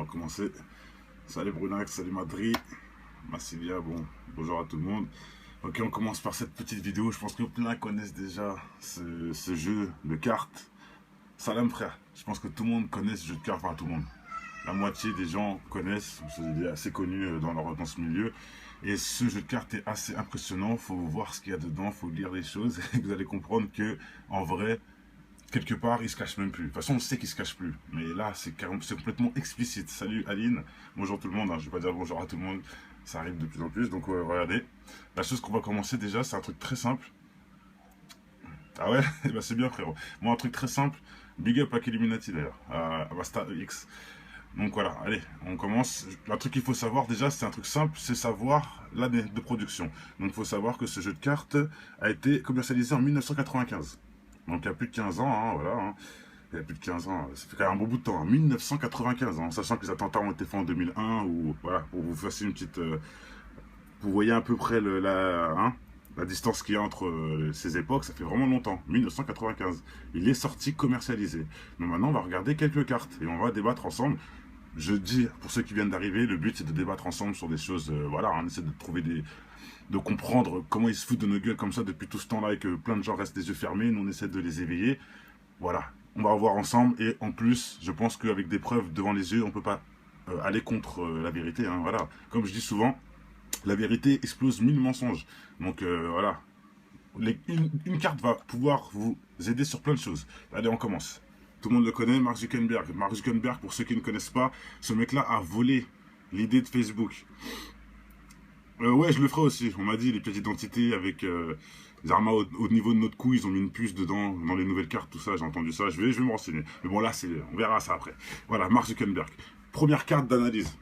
va commencer. Salut Brunax, salut Madrid, Massilia, bon, bonjour à tout le monde. Ok, on commence par cette petite vidéo. Je pense que plein connaissent déjà ce jeu de cartes. Salam frère, je pense que tout le monde connaît ce jeu de cartes, enfin tout le monde. La moitié des gens connaissent, c'est assez connu dans ce milieu. Et ce jeu de cartes est assez impressionnant, faut voir ce qu'il y a dedans, faut lire les choses et vous allez comprendre que en vrai, quelque part, il se cache même plus. De toute façon, on sait qu'il se cache plus. Mais là, c'est complètement explicite. Salut Aline, bonjour tout le monde. Hein. Je vais pas dire bonjour à tout le monde. Ça arrive de plus en plus. Donc, regardez. La chose qu'on va commencer déjà, c'est un truc très simple. Ah ouais, eh ben, c'est bien frérot. Moi, un truc très simple. Big up à Illuminati d'ailleurs. À Basta X. Donc voilà, allez, on commence. Un truc qu'il faut savoir déjà, c'est un truc simple, c'est savoir l'année de production. Donc il faut savoir que ce jeu de cartes a été commercialisé en 1995. Donc il y a plus de 15 ans, hein, voilà. Hein. Il y a plus de 15 ans, ça fait quand même un bon bout de temps, hein, 1995, hein, sachant que les attentats ont été faits en 2001, ou voilà, pour vous faire une petite... vous voyez à peu près la distance qu'il y a entre ces époques, ça fait vraiment longtemps, 1995. Il est sorti commercialisé. Donc maintenant, on va regarder quelques cartes, et on va débattre ensemble. Je dis, pour ceux qui viennent d'arriver, le but c'est de débattre ensemble sur des choses, voilà, on essaie de trouver de comprendre comment ils se foutent de nos gueules comme ça depuis tout ce temps-là et que plein de gens restent les yeux fermés, nous on essaie de les éveiller. Voilà, on va voir ensemble et en plus, je pense qu'avec des preuves devant les yeux, on peut pas aller contre la vérité, hein, voilà. Comme je dis souvent, la vérité explose 1000 mensonges. Donc voilà, une carte va pouvoir vous aider sur plein de choses. Allez, on commence. Tout le monde le connaît, Mark Zuckerberg. Mark Zuckerberg, pour ceux qui ne connaissent pas, ce mec-là a volé l'idée de Facebook. Ouais, je le ferai aussi. On m'a dit les pièces d'identité avec les armes au niveau de notre cou, ils ont mis une puce dedans, dans les nouvelles cartes, tout ça, j'ai entendu ça. Je vais me renseigner. Mais bon, là, on verra ça après. Voilà, Mark Zuckerberg. Première carte d'analyse.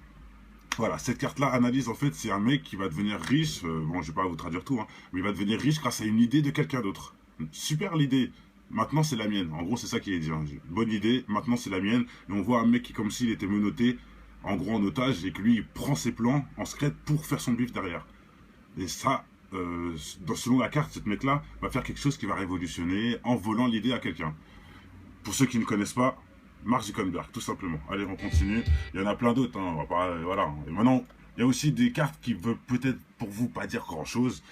Voilà, cette carte-là, analyse, en fait, c'est un mec qui va devenir riche. Bon, je vais pas vous traduire tout, hein, mais il va devenir riche grâce à une idée de quelqu'un d'autre. Super l'idée. Maintenant, c'est la mienne. En gros, c'est ça qui est dit. Hein. Bonne idée. Maintenant, c'est la mienne. Et on voit un mec qui, comme s'il était menotté, en gros en otage, et que lui, il prend ses plans en secret pour faire son bif derrière. Et ça, selon la carte, ce mec-là va faire quelque chose qui va révolutionner en volant l'idée à quelqu'un. Pour ceux qui ne connaissent pas, Mark Zuckerberg, tout simplement. Allez, on continue. Il y en a plein d'autres. Hein. On va pas, voilà. Et maintenant, il y a aussi des cartes qui veulent peut-être pour vous pas dire grand-chose.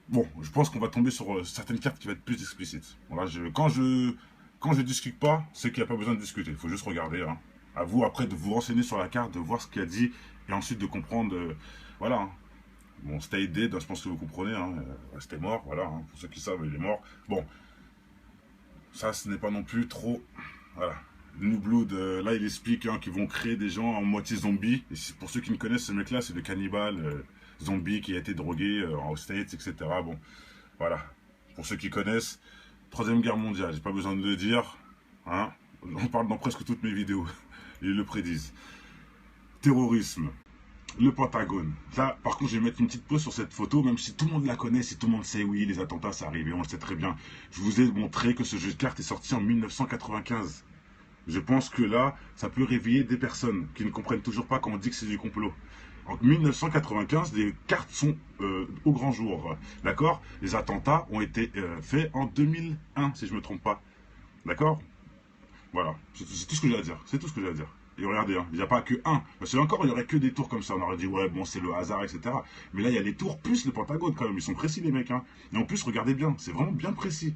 Bon, je pense qu'on va tomber sur certaines cartes qui vont être plus explicites. Voilà, quand je discute pas, c'est qu'il n'y a pas besoin de discuter. Il faut juste regarder. Hein. À vous après de vous renseigner sur la carte, de voir ce qu'il a dit et ensuite de comprendre. Voilà. Hein. Bon, stay dead, je pense que vous comprenez. Hein. Restez mort, voilà. Hein. Pour ceux qui savent, il est mort. Bon, ça, ce n'est pas non plus trop. Voilà. New Blood, là, il explique hein, qu'ils vont créer des gens en moitié zombies. Et pour ceux qui ne connaissent ce mec-là, c'est le cannibale zombie qui a été drogué aux States, etc. Bon, voilà. Pour ceux qui connaissent, Troisième Guerre mondiale, j'ai pas besoin de le dire. Hein. On parle dans presque toutes mes vidéos. Ils le prédisent. Terrorisme. Le Pentagone. Là, par contre, je vais mettre une petite pause sur cette photo, même si tout le monde la connaît, si tout le monde sait, oui, les attentats, c'est arrivé, on le sait très bien. Je vous ai montré que ce jeu de cartes est sorti en 1995. Je pense que là, ça peut réveiller des personnes qui ne comprennent toujours pas quand on dit que c'est du complot. En 1995, les cartes sont au grand jour. D'accord? Les attentats ont été faits en 2001, si je ne me trompe pas. D'accord? Voilà. C'est tout ce que j'ai à dire. C'est tout ce que j'ai à dire. Et regardez, hein, il n'y a pas que un. Parce que encore, il n'y aurait que des tours comme ça. On aurait dit, ouais, bon, c'est le hasard, etc. Mais là, il y a les tours plus le Pentagone quand même. Ils sont précis, les mecs. Hein. Et en plus, regardez bien. C'est vraiment bien précis.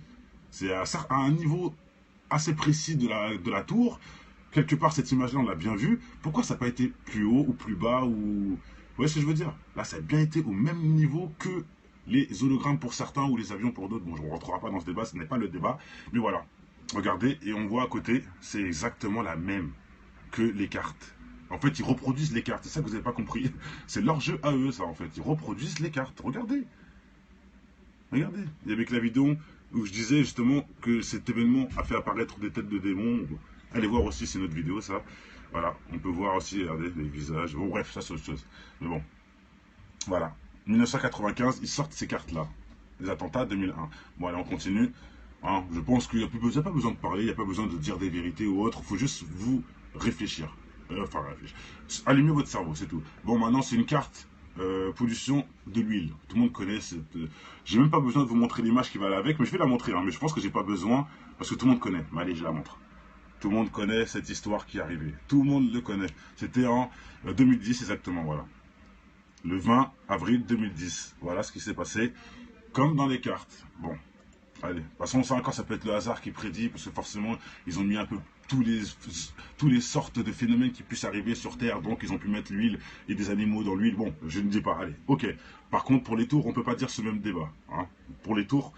C'est à un niveau assez précis de la tour. Quelque part, cette image-là, on l'a bien vue. Pourquoi ça n'a pas été plus haut ou plus bas ou... Vous voyez ce que je veux dire? Là, ça a bien été au même niveau que les hologrammes pour certains ou les avions pour d'autres. Bon, je ne rentrerai pas dans ce débat, ce n'est pas le débat. Mais voilà. Regardez, et on voit à côté, c'est exactement la même que les cartes. En fait, ils reproduisent les cartes. C'est ça que vous n'avez pas compris. C'est leur jeu à eux, ça, en fait. Ils reproduisent les cartes. Regardez. Regardez. Il y avait que la vidéo où je disais justement que cet événement a fait apparaître des têtes de démons. Allez voir aussi, c'est notre vidéo, ça. Voilà. On peut voir aussi, regardez, les visages. Bon, bref, ça, c'est autre chose. Mais bon. Voilà. 1995, ils sortent ces cartes-là. Les attentats 2001. Bon, allez, on continue. Hein, je pense qu'il n'y a pas besoin de parler, il n'y a pas besoin de dire des vérités ou autre. Il faut juste vous réfléchir. Enfin, réfléchir. Allumez votre cerveau, c'est tout. Bon, maintenant, c'est une carte pollution de l'huile. Tout le monde connaît cette... J'ai même pas besoin de vous montrer l'image qui va avec, mais je vais la montrer. Hein, mais je pense que j'ai pas besoin, parce que tout le monde connaît. Mais allez, je la montre. Tout le monde connaît cette histoire qui est arrivée. Tout le monde le connaît. C'était en 2010 exactement, voilà. Le 20 avril 2010. Voilà ce qui s'est passé. Comme dans les cartes. Bon, allez. De toute façon, ça encore, ça peut être le hasard qui prédit, parce que forcément, ils ont mis un peu tous les sortes de phénomènes qui puissent arriver sur Terre. Donc, ils ont pu mettre l'huile et des animaux dans l'huile. Bon, je ne dis pas. Allez, ok. Par contre, pour les tours, on ne peut pas dire ce même débat. Hein. Pour les tours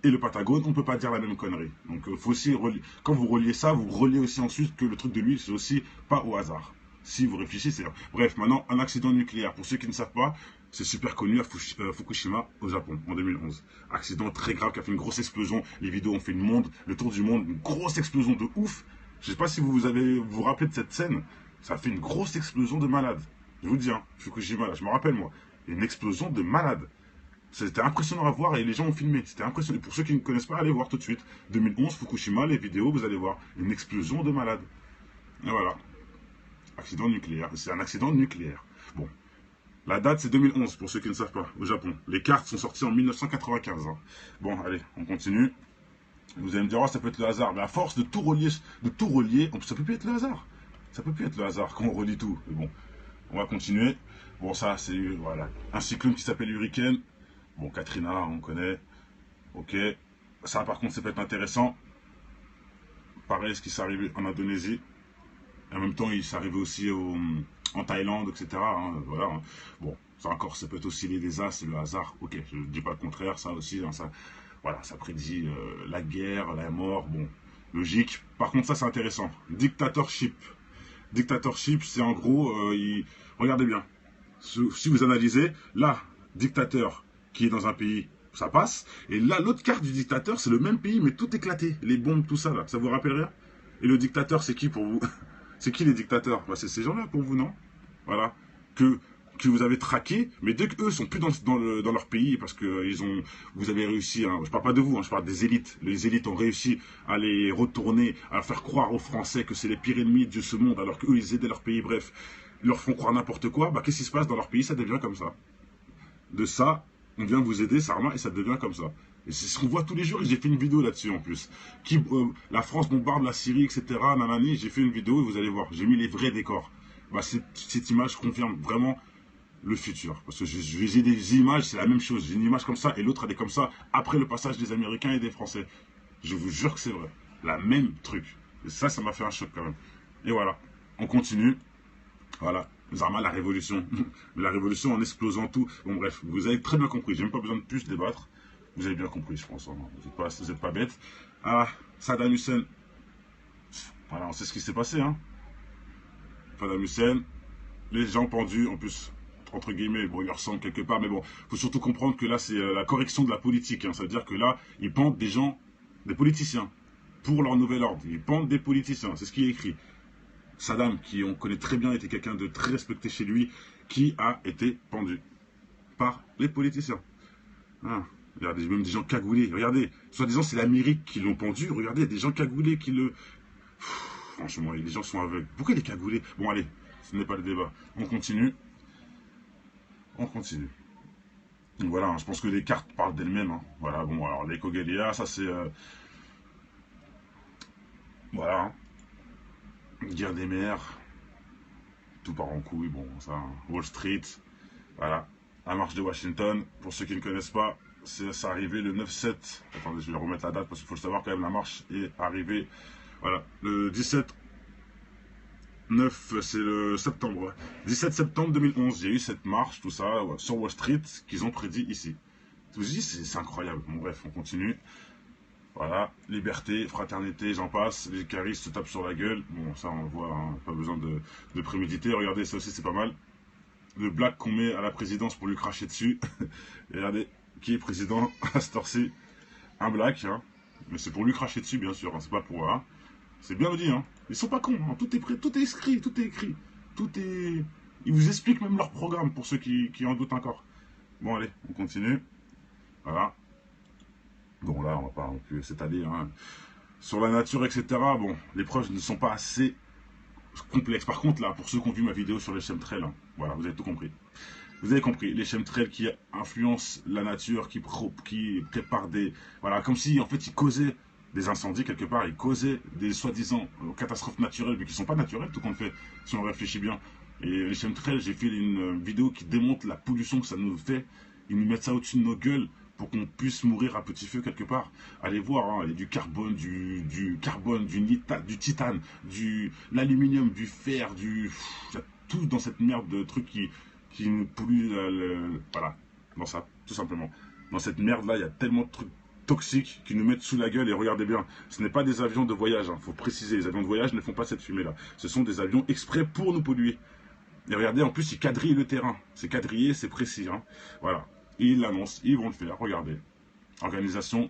et le Patagone, on ne peut pas dire la même connerie. Donc, faut aussi quand vous reliez ça, vous reliez aussi ensuite que le truc de l'huile, c'est aussi pas au hasard. Si vous réfléchissez. Bref, maintenant, un accident nucléaire. Pour ceux qui ne savent pas, c'est super connu à Fukushima, au Japon, en 2011. Accident très grave qui a fait une grosse explosion. Les vidéos ont fait le tour du monde, une grosse explosion de ouf. Je ne sais pas si vous vous rappelez de cette scène. Ça a fait une grosse explosion de malade. Je vous dis, hein, Fukushima, là, je me rappelle moi. Une explosion de malade. C'était impressionnant à voir et les gens ont filmé. C'était impressionnant. Pour ceux qui ne connaissent pas, allez voir tout de suite. 2011, Fukushima, les vidéos, vous allez voir. Une explosion de malade. Et voilà. Accident nucléaire. C'est un accident nucléaire. Bon. La date, c'est 2011, pour ceux qui ne savent pas, au Japon. Les cartes sont sorties en 1995. Hein. Bon, allez, on continue. Vous allez me dire, oh, ça peut être le hasard. Mais à force de tout relier, ça peut plus être le hasard. Ça peut plus être le hasard quand on relie tout. Mais bon, on va continuer. Bon, ça, c'est voilà, un cyclone qui s'appelle Hurricane. Bon, Katrina, on connaît. Ok. Ça, par contre, ça peut être intéressant. Pareil, ce qui s'est arrivé en Indonésie. Et en même temps, il s'est arrivé aussi en Thaïlande, etc. Hein, voilà. Hein. Bon, ça encore, ça peut être aussi les as, le hasard. Ok, je ne dis pas le contraire, ça aussi. Hein, ça, voilà, ça prédit la guerre, la mort. Bon, logique. Par contre, ça, c'est intéressant. Dictatorship. Dictatorship, c'est en gros, regardez bien. Si vous analysez, là, dictateur qui est dans un pays, ça passe. Et là, l'autre carte du dictateur, c'est le même pays, mais tout éclaté. Les bombes, tout ça, là. Ça vous rappelle rien? Et le dictateur, c'est qui pour vous? C'est qui les dictateurs? Bah, c'est ces gens-là pour vous, non? Voilà. Que vous avez traqués, mais dès qu'eux sont plus dans leur pays, parce que vous avez réussi, hein, je parle pas de vous, hein, je parle des élites. Les élites ont réussi à les retourner, à faire croire aux Français que c'est les pires ennemis de ce monde, alors qu'eux, ils aidaient leur pays, bref, ils leur font croire n'importe quoi. Bah, qu'est-ce qui se passe dans leur pays? Ça devient comme ça. De ça, on vient vous aider, Sarma, et ça devient comme ça. Et c'est ce qu'on voit tous les jours, et j'ai fait une vidéo là-dessus en plus. La France bombarde la Syrie, etc. Nanani, j'ai fait une vidéo et vous allez voir, j'ai mis les vrais décors. Bah, cette image confirme vraiment le futur. Parce que j'ai des images, c'est la même chose. J'ai une image comme ça et l'autre elle est comme ça après le passage des Américains et des Français. Je vous jure que c'est vrai. La même truc. Et ça m'a fait un choc quand même. Et voilà, on continue. Voilà. Zarma, la révolution. La révolution en explosant tout. Bon bref, vous avez très bien compris. J'ai même pas besoin de plus débattre. Vous avez bien compris, je pense. Hein. Vous n'êtes pas bête. Ah, Saddam Hussein. Voilà, on sait ce qui s'est passé. Hein. Saddam Hussein, les gens pendus, en plus, entre guillemets, bon, ils ressemblent quelque part, mais bon, il faut surtout comprendre que là, c'est la correction de la politique. Hein. Ça veut dire que là, ils pendent des gens, des politiciens, pour leur nouvel ordre. Ils pendent des politiciens, c'est ce qui est écrit. Saddam, qui on connaît très bien, était quelqu'un de très respecté chez lui, qui a été pendu par les politiciens. Ah. Regardez, même des gens cagoulés. Regardez, soi-disant c'est l'Amérique qui l'ont pendu. Regardez, il y a des gens cagoulés qui le... franchement, les gens sont aveugles. Pourquoi les cagoulés? Bon, allez, ce n'est pas le débat. On continue. On continue. Donc voilà, hein, je pense que les cartes parlent d'elles-mêmes. Hein. Voilà, bon, alors les Kogelia, ça c'est... voilà. Hein. Guerre des mers. Tout part en couille, bon, ça. Hein. Wall Street. Voilà. La marche de Washington. Pour ceux qui ne connaissent pas, c'est arrivé le 9-7. Attendez, je vais remettre la date parce qu'il faut le savoir quand même, la marche est arrivée. Voilà, le 17 9, c'est le septembre. 17 septembre 2011, il y a eu cette marche, tout ça, sur Wall Street, qu'ils ont prédit ici. Je vous dis, c'est incroyable. Bon, bref, on continue. Voilà, liberté, fraternité, j'en passe. Les caristes se tapent sur la gueule. Bon, ça, on le voit, hein, pas besoin de préméditer. Regardez, ça aussi, c'est pas mal. Le black qu'on met à la présidence pour lui cracher dessus. Et regardez, qui est président à cette heure-ci? Un black, hein. Mais c'est pour lui cracher dessus, bien sûr, hein. C'est pas pour... Hein. C'est bien dit, hein. Ils sont pas cons, hein. Tout est prêt, tout est écrit, tout est écrit. Tout est... Ils vous expliquent même leur programme, pour ceux qui en doutent encore. Bon, allez, on continue. Voilà. Bon, là, on va pas non plus s'étaler, hein. Sur la nature, etc., bon, les preuves ne sont pas assez complexes. Par contre, là, pour ceux qui ont vu ma vidéo sur les chemtrails, hein, voilà, vous avez tout compris. Vous avez compris, les chemtrails qui influencent la nature, qui préparent des... Voilà, comme si, en fait, ils causaient des incendies quelque part, et causer des soi-disant catastrophes naturelles, mais qui ne sont pas naturelles, tout compte fait, si on réfléchit bien. Et les chemtrails, j'ai fait une vidéo qui démontre la pollution que ça nous fait. Ils nous mettent ça au-dessus de nos gueules pour qu'on puisse mourir à petit feu quelque part. Allez voir, hein, il y a du carbone, du titane, l'aluminium, du fer, il y a tout dans cette merde de trucs qui nous polluent, voilà, dans ça, tout simplement. Dans cette merde-là, il y a tellement de trucs toxiques qui nous mettent sous la gueule. Et regardez bien, ce n'est pas des avions de voyage, hein, faut préciser, les avions de voyage ne font pas cette fumée-là. Ce sont des avions exprès pour nous polluer. Et regardez, en plus, ils quadrillent le terrain. C'est quadrillé, c'est précis. Hein. Voilà. Et ils l'annoncent, ils vont le faire. Regardez. Organisation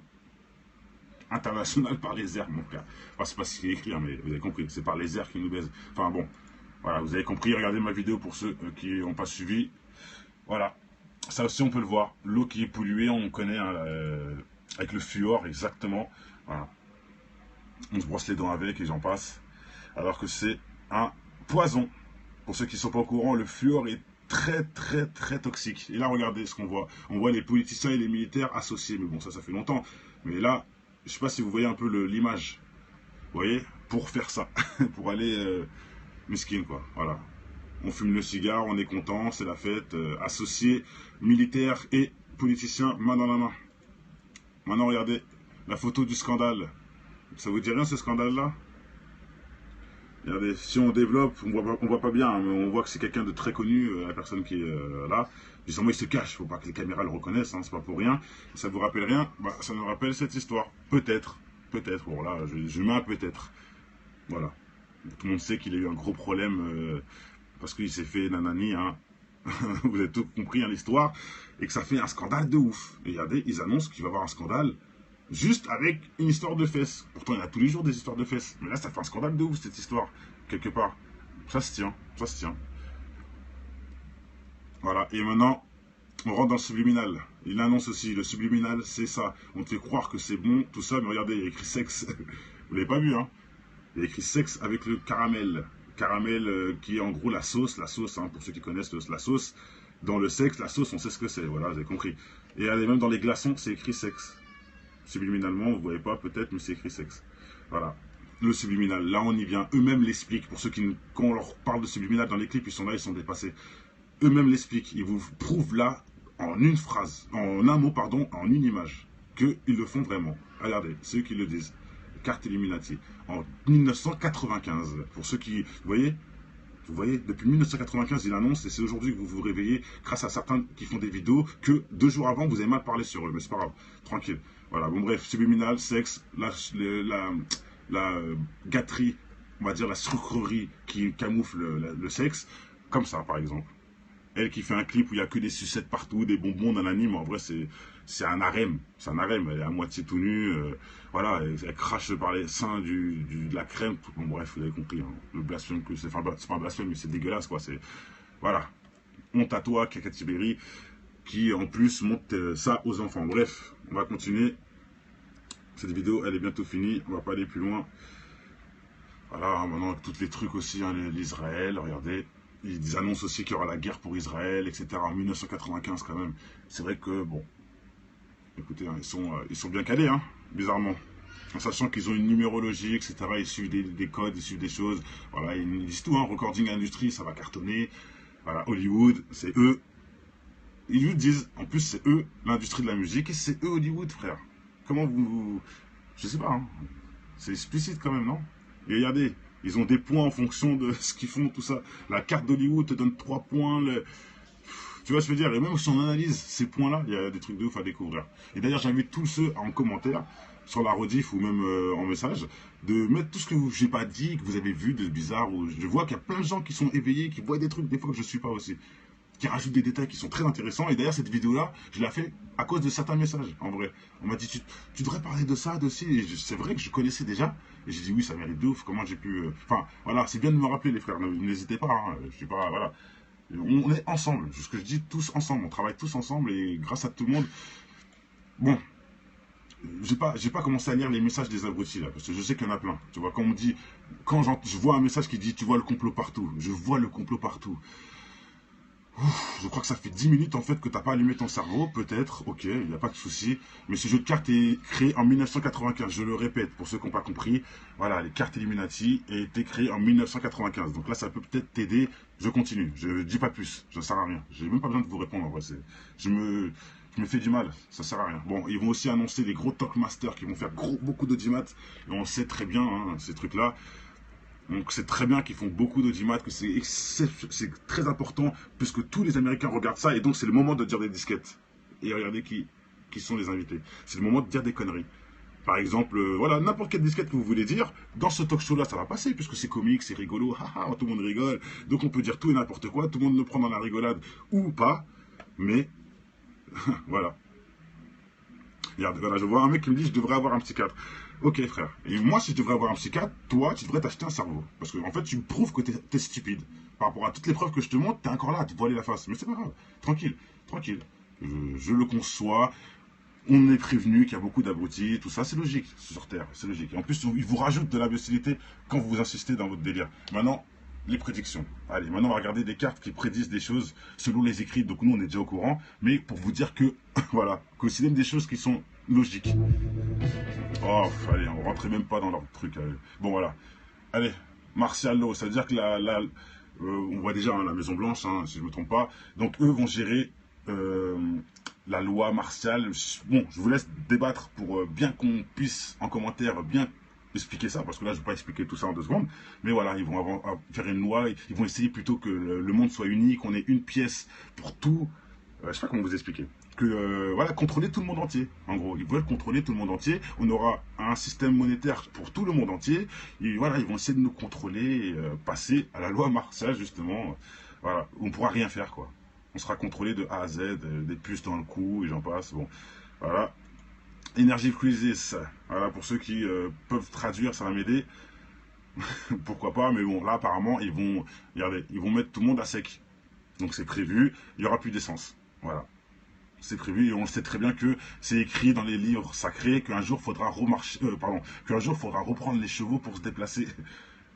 internationale par les airs, mon frère. Enfin, c'est pas ce qui est écrit, hein, mais vous avez compris. C'est par les airs qui nous baisent. Enfin, bon. Voilà, vous avez compris. Regardez ma vidéo pour ceux qui n'ont pas suivi. Voilà. Ça aussi, on peut le voir. L'eau qui est polluée, on connaît, hein, avec le fluor, exactement. Voilà. On se brosse les dents avec et j'en passe. Alors que c'est un poison. Pour ceux qui ne sont pas au courant, le fluor est très très très toxique. Et là, regardez ce qu'on voit. On voit les politiciens et les militaires associés. Mais bon, ça fait longtemps. Mais là, je ne sais pas si vous voyez un peu l'image. Vous voyez, pour faire ça. Pour aller mesquine, quoi. Voilà. On fume le cigare, on est content, c'est la fête. Associés, militaires et politiciens, main dans la main. Maintenant, regardez la photo du scandale. Ça vous dit rien, ce scandale-là? Regardez, si on développe, on voit pas bien, hein, mais on voit que c'est quelqu'un de très connu, la personne qui est là. Justement, il se cache, faut pas que les caméras le reconnaissent, hein, c'est pas pour rien. Ça vous rappelle rien? Bah, ça nous rappelle cette histoire. Peut-être, bon là, je mets un peut-être. Voilà. Tout le monde sait qu'il a eu un gros problème parce qu'il s'est fait nanani, hein. Vous avez tout compris, hein, l'histoire, et que ça fait un scandale de ouf. Et regardez, ils annoncent qu'il va y avoir un scandale juste avec une histoire de fesses. Pourtant, il y a tous les jours des histoires de fesses. Mais là, ça fait un scandale de ouf, cette histoire, quelque part. Ça se tient, ça se tient. Voilà, et maintenant, on rentre dans le subliminal. Il annonce aussi, le subliminal, c'est ça. On te fait croire que c'est bon, tout ça, mais regardez, il y a écrit sexe. Vous l'avez pas vu, hein? Il y a écrit sexe avec le caramel. Caramel qui est en gros la sauce, hein, pour ceux qui connaissent la sauce. Dans le sexe, la sauce, on sait ce que c'est, voilà, vous avez compris. Et allez, même dans les glaçons, c'est écrit sexe. Subliminalement, vous ne voyez pas peut-être, mais c'est écrit sexe. Voilà. Le subliminal, là on y vient. Eux-mêmes l'expliquent. Pour ceux qui, quand on leur parle de subliminal dans les clips, ils sont là, ils sont dépassés. Eux-mêmes l'expliquent. Ils vous prouvent là, en une phrase, en un mot, pardon, en une image, qu'ils le font vraiment. Regardez, ceux qui le disent. Carte Illuminati. En 1995. Pour ceux qui, vous voyez, depuis 1995, il annonce, et c'est aujourd'hui que vous vous réveillez, grâce à certains qui font des vidéos, que 2 jours avant, vous avez mal parlé sur eux. Mais c'est pas grave, tranquille. Voilà, bon bref, subliminal, sexe, la gâterie, on va dire la sucrerie qui camoufle le sexe, comme ça par exemple. Elle qui fait un clip où il n'y a que des sucettes partout, des bonbons dans l'anime, en vrai c'est un harem, elle est à moitié tout nue, voilà, elle crache par les seins de la crème, bon bref, vous avez compris, hein, le blasphème, c'est pas un blasphème, mais c'est dégueulasse quoi, voilà, honte à toi, Kaka Tiberi, qui en plus montre ça aux enfants. Bref, on va continuer. Cette vidéo, elle est bientôt finie. On va pas aller plus loin. Voilà, maintenant, tous les trucs aussi, hein, l'Israël, regardez. Ils annoncent aussi qu'il y aura la guerre pour Israël, etc. En 1995, quand même. C'est vrai que, bon, écoutez, hein, ils sont bien calés, hein, bizarrement. En sachant qu'ils ont une numérologie, etc. Ils suivent des codes, ils suivent des choses. Voilà, ils disent tout, hein. Recording Industry, ça va cartonner. Voilà, Hollywood, c'est eux. Ils lui disent, en plus, c'est eux, l'industrie de la musique, et c'est eux Hollywood, frère. Comment vous... Je sais pas, hein. C'est explicite quand même, non? Et regardez, ils ont des points en fonction de ce qu'ils font, tout ça. La carte d'Hollywood te donne 3 points. Tu vois ce que je veux dire? Et même si on analyse ces points-là, il y a des trucs de ouf à découvrir. Et d'ailleurs, j'invite tous ceux en commentaire, sur la rediff ou même en message, de mettre tout ce que j'ai pas dit, que vous avez vu de bizarre. Ou je vois qu'il y a plein de gens qui sont éveillés, qui voient des trucs des fois que je suis pas aussi, qui rajoutent des détails qui sont très intéressants. Et d'ailleurs, cette vidéo-là, je l'ai fait à cause de certains messages, en vrai. On m'a dit, tu devrais parler de ça, de ci. Et c'est vrai que je connaissais déjà. Et j'ai dit, oui, ça mérite de ouf. Comment j'ai pu... Enfin, voilà, c'est bien de me rappeler, les frères. N'hésitez pas. Hein. Je suis pas... Voilà. On est ensemble. Ce que je dis, tous ensemble. On travaille tous ensemble. Et grâce à tout le monde... Bon. J'ai pas commencé à lire les messages des abrutis, là. Parce que je sais qu'il y en a plein. Tu vois, quand on me dit... Quand je vois un message qui dit, tu vois le complot partout. Je vois le complot partout. Je crois que ça fait 10 minutes en fait que t'as pas allumé ton cerveau, peut-être, ok, il n'y a pas de souci. Mais ce jeu de cartes est créé en 1995, je le répète, pour ceux qui n'ont pas compris. Voilà, les cartes Illuminati ont été créées en 1995. Donc là, ça peut peut-être t'aider. Je continue, je dis pas plus, ça sert à rien. J'ai même pas besoin de vous répondre en vrai. Je me fais du mal, ça sert à rien. Bon, ils vont aussi annoncer les gros Talkmasters qui vont faire beaucoup d'audimat. Et on sait très bien, hein, ces trucs-là. Donc c'est très bien qu'ils font beaucoup d'audimat, que c'est très important, puisque tous les Américains regardent ça, et donc c'est le moment de dire des disquettes. Et regardez qui sont les invités. C'est le moment de dire des conneries. Par exemple, voilà, n'importe quelle disquette que vous voulez dire, dans ce talk show-là, ça va passer, puisque c'est comique, c'est rigolo, haha, tout le monde rigole, donc on peut dire tout et n'importe quoi, tout le monde le prend dans la rigolade, ou pas, mais voilà. Regarde, voilà, je vois un mec qui me dit je devrais avoir un psychiatre. Ok frère, et moi si je devrais avoir un psychiatre, toi tu devrais t'acheter un cerveau. Parce que en fait tu me prouves que t'es stupide. Par rapport à toutes les preuves que je te montre, t'es encore là à te voiler la face. Mais c'est pas grave, tranquille, tranquille. Je le conçois, on est prévenu qu'il y a beaucoup d'abrutis, tout ça, c'est logique sur Terre, c'est logique. Et en plus, ils vous rajoutent de l'imbécilité quand vous insistez dans votre délire. Maintenant, les prédictions. Allez, maintenant on va regarder des cartes qui prédisent des choses selon les écrits, donc nous on est déjà au courant, mais pour vous dire que, voilà, que c'est même des choses qui sont logiques. Oh, allez, on rentrait même pas dans leur truc. Allez. Bon voilà. Allez, Martial Law, ça veut dire que on voit déjà hein, la Maison Blanche, hein, si je ne me trompe pas. Donc eux vont gérer la loi martiale. Bon, je vous laisse débattre pour bien qu'on puisse en commentaire bien expliquer ça, parce que là je ne vais pas expliquer tout ça en 2 secondes. Mais voilà, ils vont faire une loi, ils vont essayer plutôt que le monde soit uni, qu'on ait une pièce pour tout. Je ne sais pas comment vous expliquer. Que voilà, contrôler tout le monde entier. En gros, ils veulent contrôler tout le monde entier. On aura un système monétaire pour tout le monde entier. Et voilà, ils vont essayer de nous contrôler, et, passer à la loi martiale justement. Voilà, on ne pourra rien faire quoi. On sera contrôlé de A à Z, des puces dans le cou et j'en passe. Bon, voilà. Energy Crisis. Voilà, pour ceux qui peuvent traduire, ça va m'aider. Pourquoi pas, mais bon, là apparemment, regardez, ils vont mettre tout le monde à sec. Donc c'est prévu, il n'y aura plus d'essence. Voilà. C'est prévu et on sait très bien que c'est écrit dans les livres sacrés qu'un jour faudra qu'un jour faudra reprendre les chevaux pour se déplacer.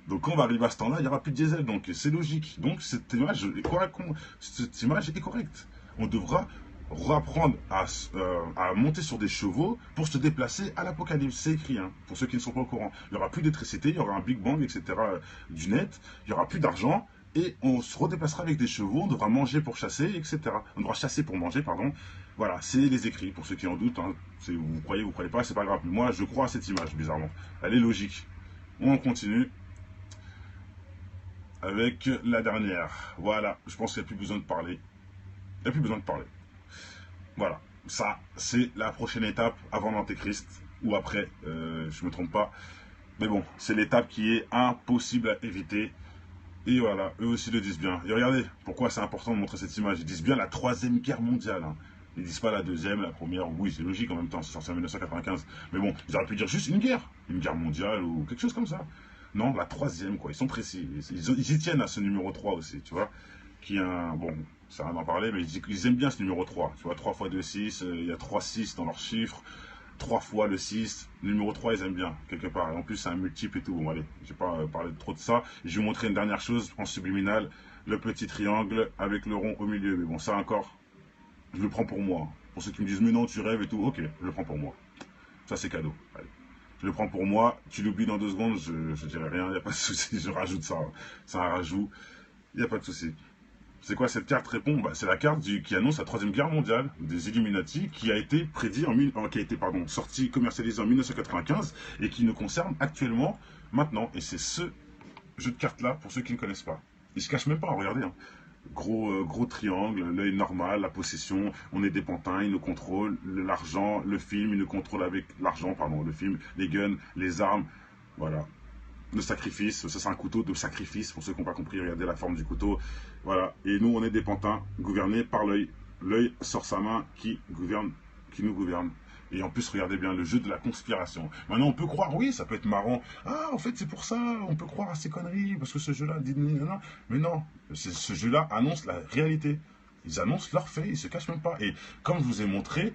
Donc quand on va arriver à ce temps-là, il n'y aura plus de diesel, donc c'est logique. Donc cette image est correcte. Cette image est correcte. On devra reapprendre à monter sur des chevaux pour se déplacer à l'apocalypse. C'est écrit, hein, pour ceux qui ne sont pas au courant. Il n'y aura plus d'électricité, il y aura un Big Bang, etc. Du net, il n'y aura plus d'argent. Et on se redéplacera avec des chevaux, on devra manger pour chasser, etc. On devra chasser pour manger, pardon. Voilà, c'est les écrits, pour ceux qui en doutent. Hein. Vous croyez pas, c'est pas grave. Moi, je crois à cette image, bizarrement. Elle est logique. On continue avec la dernière. Voilà, je pense qu'il n'y a plus besoin de parler. Il n'y a plus besoin de parler. Voilà, ça, c'est la prochaine étape avant l'Antéchrist, ou après, je me trompe pas. Mais bon, c'est l'étape qui est impossible à éviter. Et voilà, eux aussi le disent bien. Et regardez, pourquoi c'est important de montrer cette image. Ils disent bien la troisième guerre mondiale. Hein. Ils disent pas la deuxième, la première. Oui, c'est logique en même temps, c'est sorti en 1995. Mais bon, ils auraient pu dire juste une guerre mondiale ou quelque chose comme ça. Non, la troisième, quoi. Ils sont précis. Ils y tiennent à ce numéro 3 aussi, tu vois. Qui est un. Bon, ça va en parler, mais ils aiment bien ce numéro 3. Tu vois, 3 fois 2, 6. Il y a 3 6 dans leurs chiffres. 3 fois le 6, le numéro 3 ils aiment bien, quelque part. Et en plus c'est un multiple et tout. Bon allez, je vais pas parler trop de ça. Je vais vous montrer une dernière chose en subliminal, le petit triangle avec le rond au milieu. Mais bon, ça encore, je le prends pour moi. Pour ceux qui me disent mais non tu rêves et tout, ok, je le prends pour moi. Ça c'est cadeau. Allez. Je le prends pour moi, tu l'oublies dans 2 secondes, je dirai rien, il n'y a pas de souci, je rajoute ça. C'est un rajout, il n'y a pas de souci. C'est quoi cette carte répond bah, c'est la carte qui annonce la troisième guerre mondiale des Illuminati qui a été sorti, commercialisé en 1995 et qui nous concerne actuellement maintenant. Et c'est ce jeu de cartes là pour ceux qui ne connaissent pas. Il se cache même pas, regardez. Hein. Gros triangle, l'œil normal, la possession, on est des pantins, ils nous contrôlent, l'argent, le film, ils nous contrôlent avec l'argent, pardon, le film, les guns, les armes, voilà. Le sacrifice, ça c'est un couteau de sacrifice, pour ceux qui n'ont pas compris, regardez la forme du couteau. Voilà, et nous on est des pantins, gouvernés par l'œil. L'œil sort sa main qui nous gouverne. Et en plus, regardez bien le jeu de la conspiration. Maintenant, on peut croire, oui, ça peut être marrant. Ah, en fait, c'est pour ça, on peut croire à ces conneries, parce que ce jeu-là dit non. Mais non, ce jeu-là annonce la réalité. Ils annoncent leurs faits, ils se cachent même pas. Et comme je vous ai montré,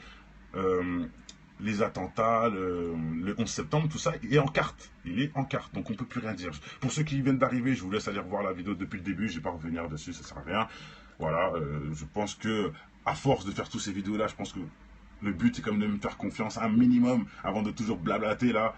les attentats, le 11 septembre, tout ça, il est en carte. Il est en carte, donc on ne peut plus rien dire. Pour ceux qui viennent d'arriver, je vous laisse aller revoir la vidéo depuis le début, je ne vais pas revenir dessus, ça ne sert à rien. Voilà, je pense que à force de faire toutes ces vidéos-là, je pense que le but c'est quand même de me faire confiance un minimum avant de toujours blablater là.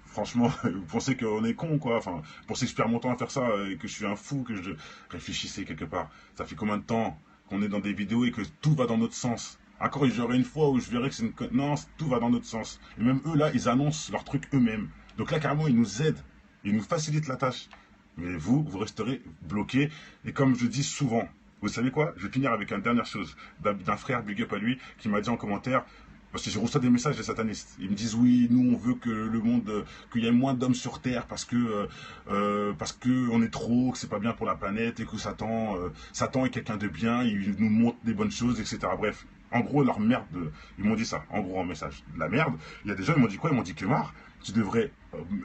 Franchement, vous pensez qu'on est con quoi. Enfin, vous pensez que je perds mon temps à faire ça et que je suis un fou, que je réfléchissais quelque part. Ça fait combien de temps qu'on est dans des vidéos et que tout va dans notre sens. Encore, j'aurai une fois où je verrai que c'est une... Non, tout va dans notre sens. Et même eux là, ils annoncent leurs trucs eux-mêmes. Donc là, carrément, ils nous aident. Ils nous facilitent la tâche. Mais vous, vous resterez bloqué. Et comme je dis souvent, vous savez quoi? Je vais finir avec une dernière chose d'un frère, big up à lui, qui m'a dit en commentaire, parce que je reçois des messages des satanistes. Ils me disent oui, nous on veut que le monde, qu'il y ait moins d'hommes sur Terre parce que on est trop, que c'est pas bien pour la planète et que Satan est quelqu'un de bien, il nous montre des bonnes choses, etc. Bref, en gros leur merde, ils m'ont dit ça, en gros en message. La merde. Il y a des gens ils m'ont dit quoi? Ils m'ont dit Kemar, tu devrais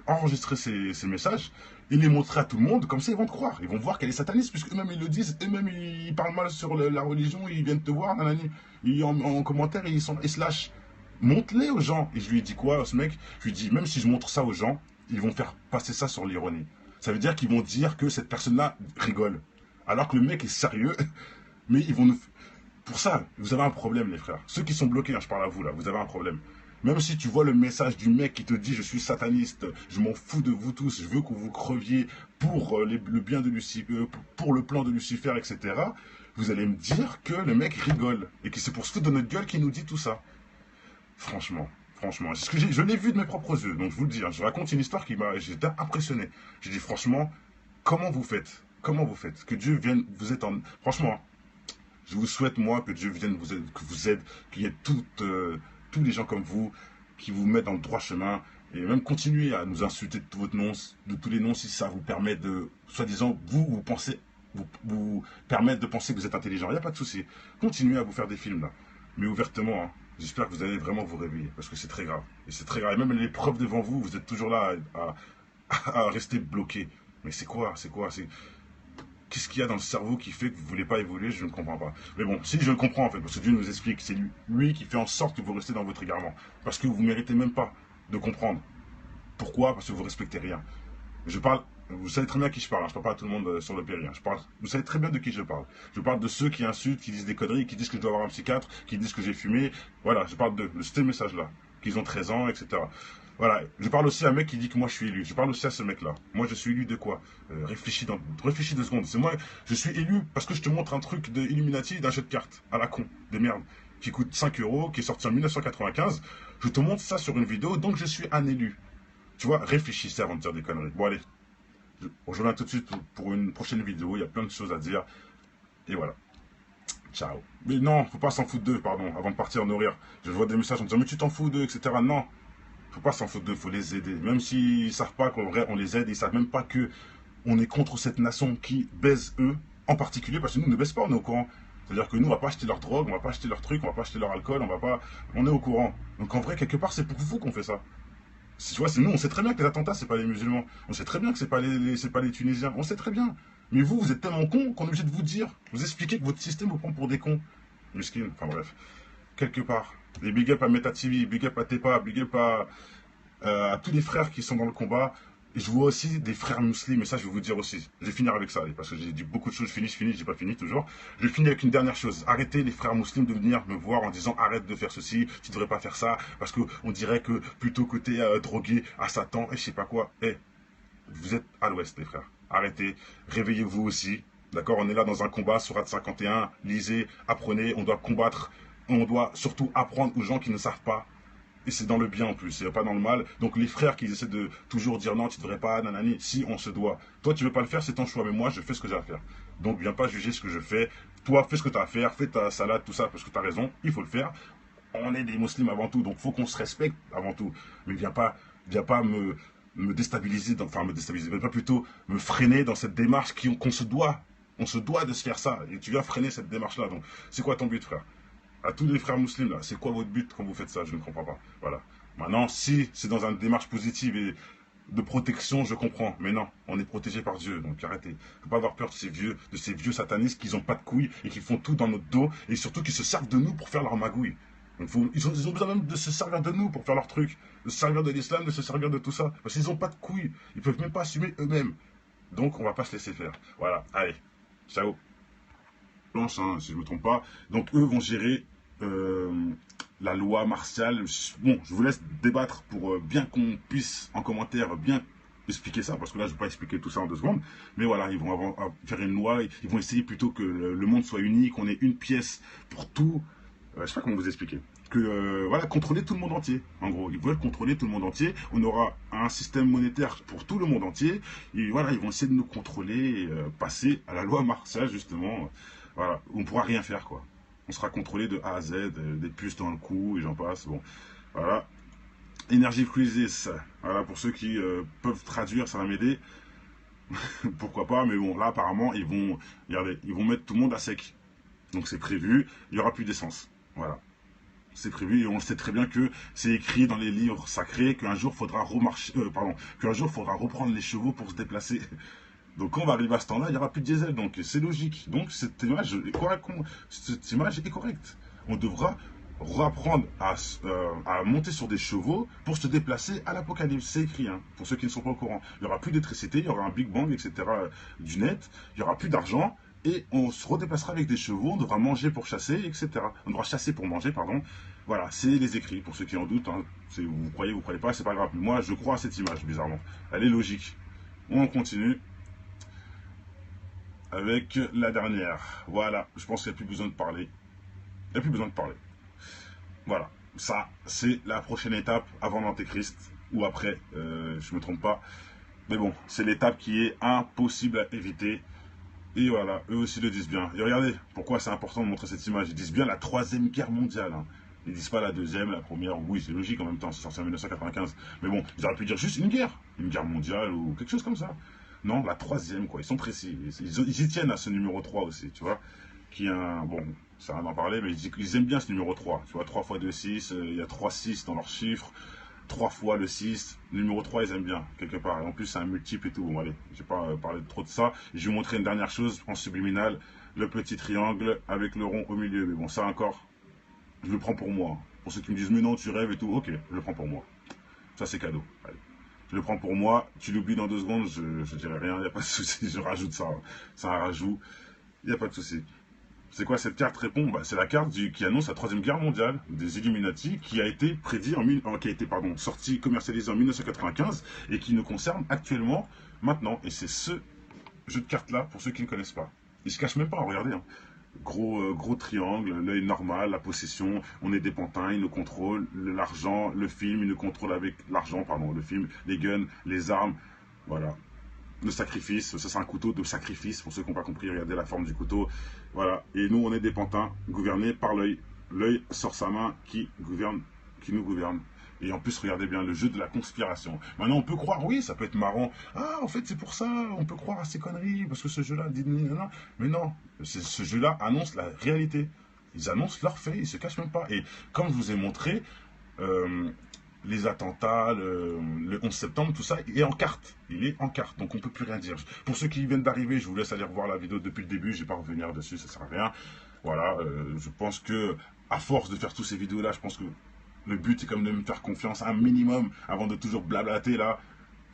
enregistrer ces messages et les montrer à tout le monde, comme ça ils vont te croire, ils vont voir qu'elle est sataniste, puisque eux-mêmes ils le disent, eux-mêmes ils parlent mal sur la religion, ils viennent te voir, nanani. En commentaire, ils se lâchent. Montre-les aux gens. Et je lui ai dit quoi, ce mec? Je lui ai dit, même si je montre ça aux gens, ils vont faire passer ça sur l'ironie. Ça veut dire qu'ils vont dire que cette personne-là rigole. Alors que le mec est sérieux, mais ils vont nous... Pour ça, vous avez un problème, les frères. Ceux qui sont bloqués, hein, je parle à vous là, vous avez un problème. Même si tu vois le message du mec qui te dit je suis sataniste, je m'en fous de vous tous, je veux que vous creviez pour le bien de Lucifer, pour le plan de Lucifer, etc. Vous allez me dire que le mec rigole et que c'est pour se foutre de notre gueule qu'il nous dit tout ça. Franchement, franchement, c'est ce que je l'ai vu de mes propres yeux. Donc je vous le dis, hein, je raconte une histoire qui m'a, j'étais impressionné. J'ai dit franchement, comment vous faites? Comment vous faites? Que Dieu vienne, vous êtes en, franchement, je vous souhaite moi que Dieu vienne vous aide, que vous aide, qu'il y ait tous les gens comme vous qui vous mettent dans le droit chemin et même continuer à nous insulter de tous votre nom, de tous les noms si ça vous permet de, soi-disant, vous pensez, vous permettre de penser que vous êtes intelligent. Il n'y a pas de souci. Continuez à vous faire des films là, mais ouvertement. Hein. J'espère que vous allez vraiment vous réveiller parce que c'est très grave. Et c'est très grave. Et même les preuves devant vous, vous êtes toujours là à rester bloqué. Mais c'est quoi? C'est quoi? Qu'est-ce qu'il y a dans le cerveau qui fait que vous ne voulez pas évoluer? Je ne comprends pas. Mais bon, si je le comprends en fait, parce que Dieu nous explique, c'est lui qui fait en sorte que vous restez dans votre égarement. Parce que vous ne méritez même pas de comprendre. Pourquoi? Parce que vous ne respectez rien. Je parle, vous savez très bien à qui je parle, hein. Je ne parle pas à tout le monde sur le péri. Hein. Vous savez très bien de qui je parle. Je parle de ceux qui insultent, qui disent des conneries, qui disent que je dois avoir un psychiatre, qui disent que j'ai fumé. Voilà, je parle de ce message-là. Qu'ils ont 13 ans, etc. Voilà, je parle aussi à un mec qui dit que moi je suis élu. Je parle aussi à ce mec-là. Moi je suis élu de quoi? Réfléchis 2 secondes. C'est moi, je suis élu parce que je te montre un truc de Illuminati d'un jeu de cartes à la con, des merdes, qui coûte 5 euros, qui est sorti en 1995. Je te montre ça sur une vidéo, donc je suis un élu. Tu vois, réfléchissez avant de dire des conneries. Bon allez, je reviens tout de suite pour une prochaine vidéo. Il y a plein de choses à dire. Et voilà. Ciao. Mais non, faut pas s'en foutre d'eux, pardon, avant de partir nourrir. Je vois des messages en disant, mais tu t'en fous d'eux, etc. Non, faut pas s'en foutre d'eux, faut les aider. Même s'ils savent pas qu'en vrai, on les aide, ils savent même pas que on est contre cette nation qui baise eux, en particulier, parce que nous, on ne baisse pas, on est au courant. C'est-à-dire que nous, on va pas acheter leur drogue, on va pas acheter leurs trucs, on va pas acheter leur alcool, on va pas... On est au courant. Donc en vrai, quelque part, c'est pour vous qu'on fait ça. Tu vois, c'est nous, on sait très bien que les attentats, c'est pas les musulmans. On sait très bien que c'est pas c'est pas les Tunisiens. On sait très bien. Mais vous, vous êtes tellement cons qu'on est obligé de vous dire, vous expliquer que votre système vous prend pour des cons. Muskin, enfin bref. Quelque part. Des big up à Meta TV, big up à Tepa, big up à tous les frères qui sont dans le combat. Et je vois aussi des frères musulmans, et ça je vais vous dire aussi. Je vais finir avec ça, parce que j'ai dit beaucoup de choses, je finis, j'ai pas fini toujours. Je vais finir avec une dernière chose. Arrêtez les frères musulmans de venir me voir en disant arrête de faire ceci, tu devrais pas faire ça, parce qu'on dirait que plutôt que t'es drogué à Satan, et je sais pas quoi. Vous êtes à l'ouest les frères. Arrêtez, réveillez-vous aussi. D'accord, on est là dans un combat, Sourate 51, lisez, apprenez, on doit combattre, on doit surtout apprendre aux gens qui ne savent pas. Et c'est dans le bien en plus, c'est pas dans le mal. Donc les frères qui essaient de toujours dire non, tu devrais pas, nanani, si on se doit. Toi tu veux pas le faire, c'est ton choix, mais moi je fais ce que j'ai à faire. Donc viens pas juger ce que je fais. Toi fais ce que tu as à faire, fais ta salade, tout ça, parce que tu as raison, il faut le faire. On est des musulmans avant tout, donc faut qu'on se respecte avant tout. Mais viens pas me déstabiliser, enfin me déstabiliser, mais pas plutôt me freiner dans cette démarche qu'on se doit. On se doit de se faire ça. Et tu viens freiner cette démarche-là. Donc c'est quoi ton but, frère? À tous les frères musulmans, là, c'est quoi votre but quand vous faites ça? Je ne comprends pas. Voilà. Maintenant, si c'est dans une démarche positive et de protection, je comprends. Mais non, on est protégé par Dieu, donc arrêtez. Il ne faut pas avoir peur de ces vieux satanistes qui n'ont pas de couilles et qui font tout dans notre dos et surtout qui se servent de nous pour faire leur magouille. Donc, ils ont besoin même de se servir de nous pour faire leur truc, de se servir de l'islam, de se servir de tout ça. Parce qu'ils n'ont pas de couilles. Ils ne peuvent même pas assumer eux-mêmes. Donc, on ne va pas se laisser faire. Voilà. Allez. Ciao. blanche, hein, si je ne me trompe pas. Donc eux vont gérer la loi martiale. Bon, je vous laisse débattre pour bien qu'on puisse en commentaire bien expliquer ça, parce que là je ne vais pas expliquer tout ça en 2 secondes, mais voilà, ils vont faire une loi, ils vont essayer plutôt que le monde soit uni, qu'on ait une pièce pour tout, je sais pas comment vous expliquer, que voilà, contrôler tout le monde entier, en gros, ils veulent contrôler tout le monde entier, on aura un système monétaire pour tout le monde entier, et voilà, ils vont essayer de nous contrôler, et, passer à la loi martiale justement, voilà, on ne pourra rien faire quoi. On sera contrôlé de A à Z, des puces dans le cou, et j'en passe, bon, voilà. Energy Crisis, voilà, pour ceux qui peuvent traduire, ça va m'aider. Pourquoi pas, mais bon, là apparemment ils vont, regardez, ils vont mettre tout le monde à sec. Donc c'est prévu, il n'y aura plus d'essence. Voilà. C'est prévu et on sait très bien que c'est écrit dans les livres sacrés qu'un jour faudra qu'un jour faudra reprendre les chevaux pour se déplacer. Donc quand on va arriver à ce temps-là, il n'y aura plus de diesel, donc c'est logique. Donc cette image est correcte. On devra reapprendre à monter sur des chevaux pour se déplacer à l'apocalypse. C'est écrit, hein, pour ceux qui ne sont pas au courant. Il n'y aura plus d'électricité, il y aura un Big Bang, etc. Du net, il n'y aura plus d'argent, et on se redéplacera avec des chevaux, on devra manger pour chasser, etc. On devra chasser pour manger, pardon. Voilà, c'est les écrits, pour ceux qui en doutent. Hein. Vous croyez pas, c'est pas grave. Moi, je crois à cette image, bizarrement. Elle est logique. On continue avec la dernière. Voilà, je pense qu'il n'y a plus besoin de parler. Il n'y a plus besoin de parler. Voilà, ça, c'est la prochaine étape avant l'Antéchrist, ou après, je me trompe pas. Mais bon, c'est l'étape qui est impossible à éviter. Et voilà, eux aussi le disent bien. Et regardez, pourquoi c'est important de montrer cette image. Ils disent bien la 3e guerre mondiale. Hein. Ils disent pas la 2e, la première. Oui, c'est logique en même temps, c'est sorti en 1995. Mais bon, ils auraient pu dire juste une guerre mondiale ou quelque chose comme ça. Non, la 3e, quoi. Ils sont précis. Ils y tiennent à ce numéro 3 aussi, tu vois. Qui est un. Bon, ça va en parler, mais ils aiment bien ce numéro 3. Tu vois, 3 fois 2, 6. Il y a 3 6 dans leurs chiffres. 3 fois le 6. Le numéro 3, ils aiment bien, quelque part. Et en plus, c'est un multiple et tout. Bon, allez, je vais pas parler trop de ça. Je vais vous montrer une dernière chose en subliminal. Le petit triangle avec le rond au milieu. Mais bon, ça encore, je le prends pour moi. Pour ceux qui me disent, mais non, tu rêves et tout. Ok, je le prends pour moi. Ça, c'est cadeau. Allez. Je le prends pour moi. Tu l'oublies dans 2 secondes, je dirai rien. Il n'y a pas de souci. Je rajoute ça. C'est un rajout. Il n'y a pas de souci. C'est quoi cette carte répond? C'est la carte qui annonce la 3e guerre mondiale des Illuminati qui a été sortie, commercialisée en 1995 et qui nous concerne actuellement maintenant. Et c'est ce jeu de cartes là pour ceux qui ne connaissent pas. Ils se cachent même pas, regardez. Hein. Gros triangle, l'œil normal, la possession, on est des pantins, ils nous contrôlent, l'argent, le film, ils nous contrôlent avec l'argent, pardon, le film, les guns, les armes, voilà. Le sacrifice, ça c'est un couteau de sacrifice, pour ceux qui n'ont pas compris, regardez la forme du couteau, voilà, et nous on est des pantins, gouvernés par l'œil, l'œil sort sa main qui nous gouverne, et en plus regardez bien le jeu de la conspiration, maintenant on peut croire, oui ça peut être marrant, ah en fait c'est pour ça, on peut croire à ces conneries, parce que ce jeu là dit non, mais non, ce jeu là annonce la réalité, ils annoncent leurs faits, ils se cachent même pas, et comme je vous ai montré, les attentats, le 11 septembre, tout ça, il est en carte. Il est en carte, donc on ne peut plus rien dire. Pour ceux qui viennent d'arriver, je vous laisse aller revoir la vidéo depuis le début, je ne vais pas revenir dessus, ça ne sert à rien. Voilà, je pense que, à force de faire toutes ces vidéos-là, je pense que le but est quand même de me faire confiance un minimum avant de toujours blablater là.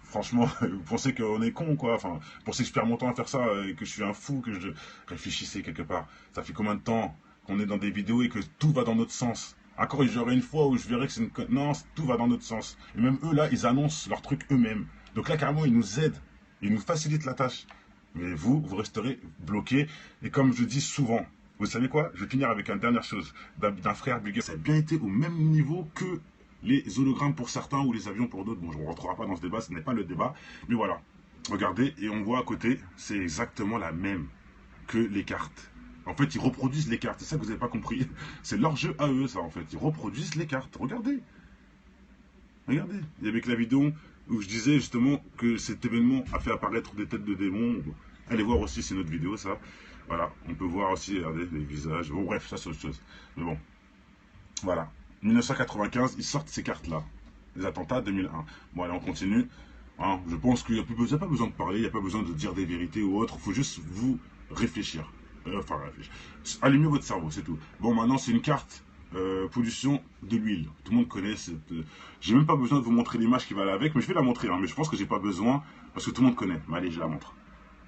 Franchement, vous pensez qu'on est con, quoi. Enfin, vous pensez que je perds mon temps à faire ça et que je suis un fou, que je réfléchissais quelque part. Ça fait combien de temps qu'on est dans des vidéos et que tout va dans notre sens? Encore, j'aurai une fois où je verrai que c'est une... Non, tout va dans notre sens. Et même eux, là, ils annoncent leur truc eux-mêmes. Donc là, carrément, ils nous aident. Ils nous facilitent la tâche. Mais vous resterez bloqués. Et comme je dis souvent, vous savez quoi? Je vais finir avec une dernière chose. D'un frère Bill Gates. Ça a bien été au même niveau que les hologrammes pour certains ou les avions pour d'autres. Bon, je ne rentrera pas dans ce débat, ce n'est pas le débat. Mais voilà. Regardez, et on voit à côté, c'est exactement la même que les cartes. En fait, ils reproduisent les cartes. C'est ça que vous n'avez pas compris. C'est leur jeu à eux, ça, en fait. Ils reproduisent les cartes. Regardez. Regardez. Il y avait que la vidéo où je disais justement que cet événement a fait apparaître des têtes de démons. Allez voir aussi, c'est notre vidéo, ça. Voilà. On peut voir aussi, regardez, les visages. Bon, bref, ça, c'est autre chose. Mais bon. Voilà. 1995, ils sortent ces cartes-là. Les attentats 2001. Bon, allez, on continue. Hein, je pense qu'il n'y a pas besoin de parler, il n'y a pas besoin de dire des vérités ou autre. Il faut juste vous réfléchir. Allumez votre cerveau, c'est tout. Bon, maintenant, c'est une carte pollution de l'huile. Tout le monde connaît cette... J'ai même pas besoin de vous montrer l'image qui va aller avec, mais je vais la montrer. Hein, mais je pense que j'ai pas besoin, parce que tout le monde connaît. Mais allez, je la montre.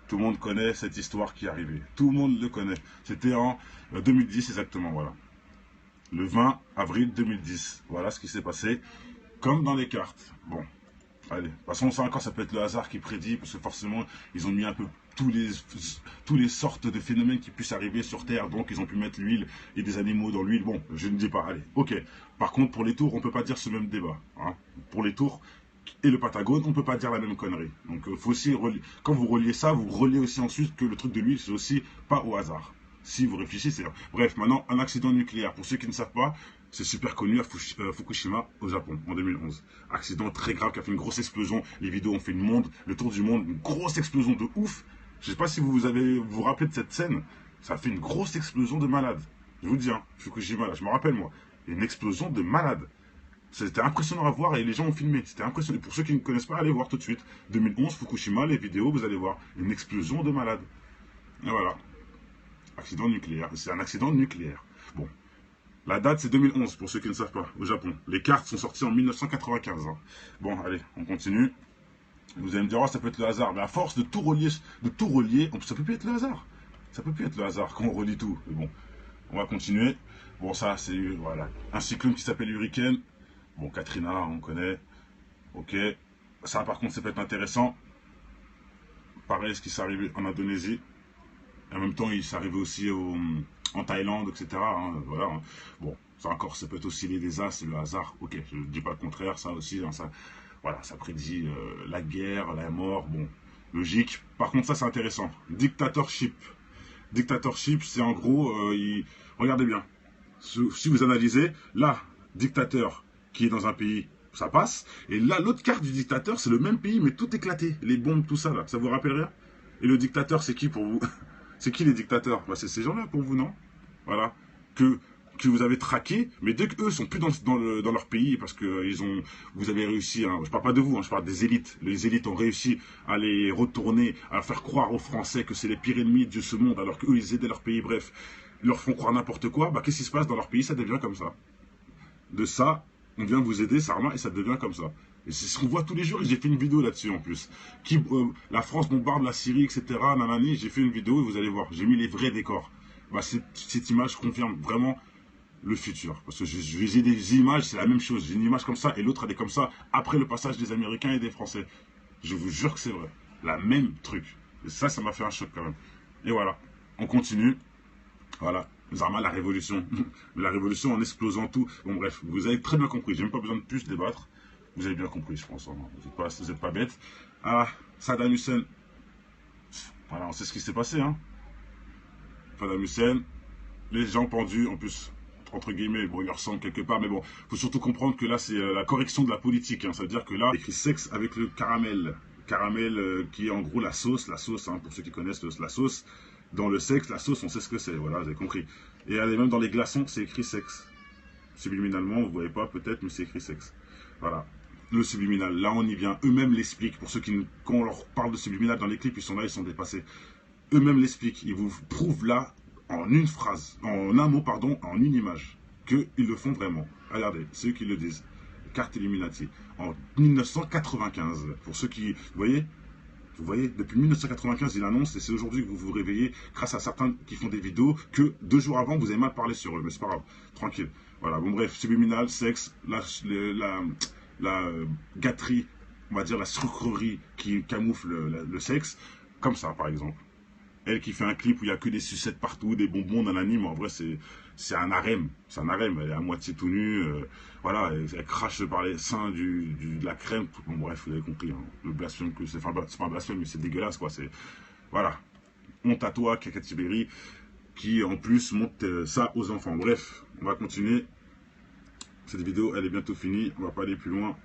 Tout le monde connaît cette histoire qui est arrivée. Tout le monde le connaît. C'était en 2010 exactement, voilà. Le 20 avril 2010. Voilà ce qui s'est passé. Comme dans les cartes. Bon, allez. De toute façon, ça encore, ça peut être le hasard qui prédit, parce que forcément, ils ont mis un peu tous les sortes de phénomènes qui puissent arriver sur Terre. Donc, ils ont pu mettre l'huile et des animaux dans l'huile. Bon, je ne dis pas. Allez, ok. Par contre, pour les tours, on ne peut pas dire ce même débat. Hein. Pour les tours et le Patagone, on ne peut pas dire la même connerie. Donc, faut aussi quand vous reliez ça, vous reliez aussi ensuite que le truc de l'huile, c'est aussi pas au hasard. Si vous réfléchissez. Bref, maintenant, un accident nucléaire. Pour ceux qui ne savent pas, c'est super connu à Fukushima, au Japon, en 2011. Accident très grave qui a fait une grosse explosion. Les vidéos ont fait le tour du monde, une grosse explosion de ouf. Je ne sais pas si vous vous rappelez de cette scène. Ça a fait une grosse explosion de malade. Je vous dis, hein, Fukushima, là, je me rappelle, moi. Une explosion de malade. C'était impressionnant à voir et les gens ont filmé. C'était impressionnant. Pour ceux qui ne connaissent pas, allez voir tout de suite. 2011, Fukushima, les vidéos, vous allez voir. Une explosion de malade. Et voilà. Accident nucléaire. C'est un accident nucléaire. Bon. La date, c'est 2011, pour ceux qui ne savent pas, au Japon. Les cartes sont sorties en 1995. Hein. Bon, allez, on continue. Vous allez me dire, oh, ça peut être le hasard. Mais à force de tout relier, ça peut plus être le hasard. Ça peut plus être le hasard quand on relie tout. Mais bon, on va continuer. Bon, ça, c'est voilà, un cyclone qui s'appelle Hurricane. Bon, Katrina, on connaît. Ok. Ça, par contre, ça peut être intéressant. Pareil, ce qui s'est arrivé en Indonésie. En même temps, il s'est arrivé aussi en Thaïlande, etc. Hein, voilà. Hein. Bon, ça encore, ça peut être aussi les as, c'est le hasard. Ok, je ne dis pas le contraire, ça aussi. Hein, ça, voilà, ça prédit la guerre, la mort. Bon, logique. Par contre, ça, c'est intéressant. Dictatorship. Dictatorship, c'est en gros, regardez bien. Si vous analysez, là, dictateur qui est dans un pays, ça passe. Et là, l'autre carte du dictateur, c'est le même pays, mais tout éclaté. Les bombes, tout ça, là. Ça vous rappelle rien? Et le dictateur, c'est qui pour vous? C'est qui les dictateurs? Bah, c'est ces gens-là pour vous, non? Voilà. Que vous avez traqués, mais dès qu'eux sont plus dans leur pays, parce que vous avez réussi, hein, je parle pas de vous, hein, je parle des élites. Les élites ont réussi à les retourner, à faire croire aux Français que c'est les pires ennemis de ce monde, alors qu'eux, ils aidaient leur pays, bref. Ils leur font croire n'importe quoi, bah qu'est-ce qui se passe dans leur pays? Ça devient comme ça. De ça, on vient vous aider, Sarma, et ça devient comme ça. Et c'est ce qu'on voit tous les jours, et j'ai fait une vidéo là-dessus en plus. La France bombarde la Syrie, etc. Nanani, j'ai fait une vidéo et vous allez voir, j'ai mis les vrais décors. Bah, cette image confirme vraiment le futur. Parce que j'ai des images, c'est la même chose. J'ai une image comme ça et l'autre elle est comme ça après le passage des Américains et des Français. Je vous jure que c'est vrai. La même truc. Et ça m'a fait un choc quand même. Et voilà, on continue. Voilà. Zarma, la révolution. La révolution en explosant tout. Bon bref, vous avez très bien compris. J'ai même pas besoin de plus débattre. Vous avez bien compris, je pense. Hein. Vous n'êtes pas bête. Ah, Saddam Hussein. Voilà, on sait ce qui s'est passé. Hein. Saddam Hussein, les gens pendus, en plus, entre guillemets, bon, ils ressemblent quelque part, mais bon, il faut surtout comprendre que là, c'est la correction de la politique. Hein. Ça veut dire que là, écrit sexe avec le caramel. Caramel qui est en gros la sauce, hein, pour ceux qui connaissent la sauce. Dans le sexe, la sauce, on sait ce que c'est, voilà, vous avez compris. Et allez, même dans les glaçons, c'est écrit sexe. Subliminalement, vous ne voyez pas peut-être, mais c'est écrit sexe. Voilà. Le subliminal, là on y vient, eux-mêmes l'expliquent. Pour ceux quand on leur parle de subliminal dans les clips, ils sont là, ils sont dépassés. Eux-mêmes l'expliquent, ils vous prouvent là, en une phrase, en un mot, pardon, en une image, qu'ils le font vraiment. Regardez, c'est eux qui le disent. Carte Illuminati. En 1995, pour ceux qui, vous voyez, depuis 1995, il annonce, et c'est aujourd'hui que vous vous réveillez, grâce à certains qui font des vidéos, que 2 jours avant, vous avez mal parlé sur eux, mais c'est pas grave, tranquille. Voilà, bon bref, subliminal, sexe, la gâterie, on va dire la sucrerie qui camoufle le sexe, comme ça par exemple. Elle qui fait un clip où il n'y a que des sucettes partout, des bonbons dans l'anime, en vrai c'est un harem, elle est à moitié tout nue, voilà, elle crache par les seins de la crème, bon bref, vous avez compris, hein, le blasphème que c'est, enfin c'est pas un blasphème mais c'est dégueulasse quoi, c'est, voilà, honte à toi, Kaka Tiberi, qui en plus montre ça aux enfants, bref, on va continuer. Cette vidéo, elle est bientôt finie. On va pas aller plus loin.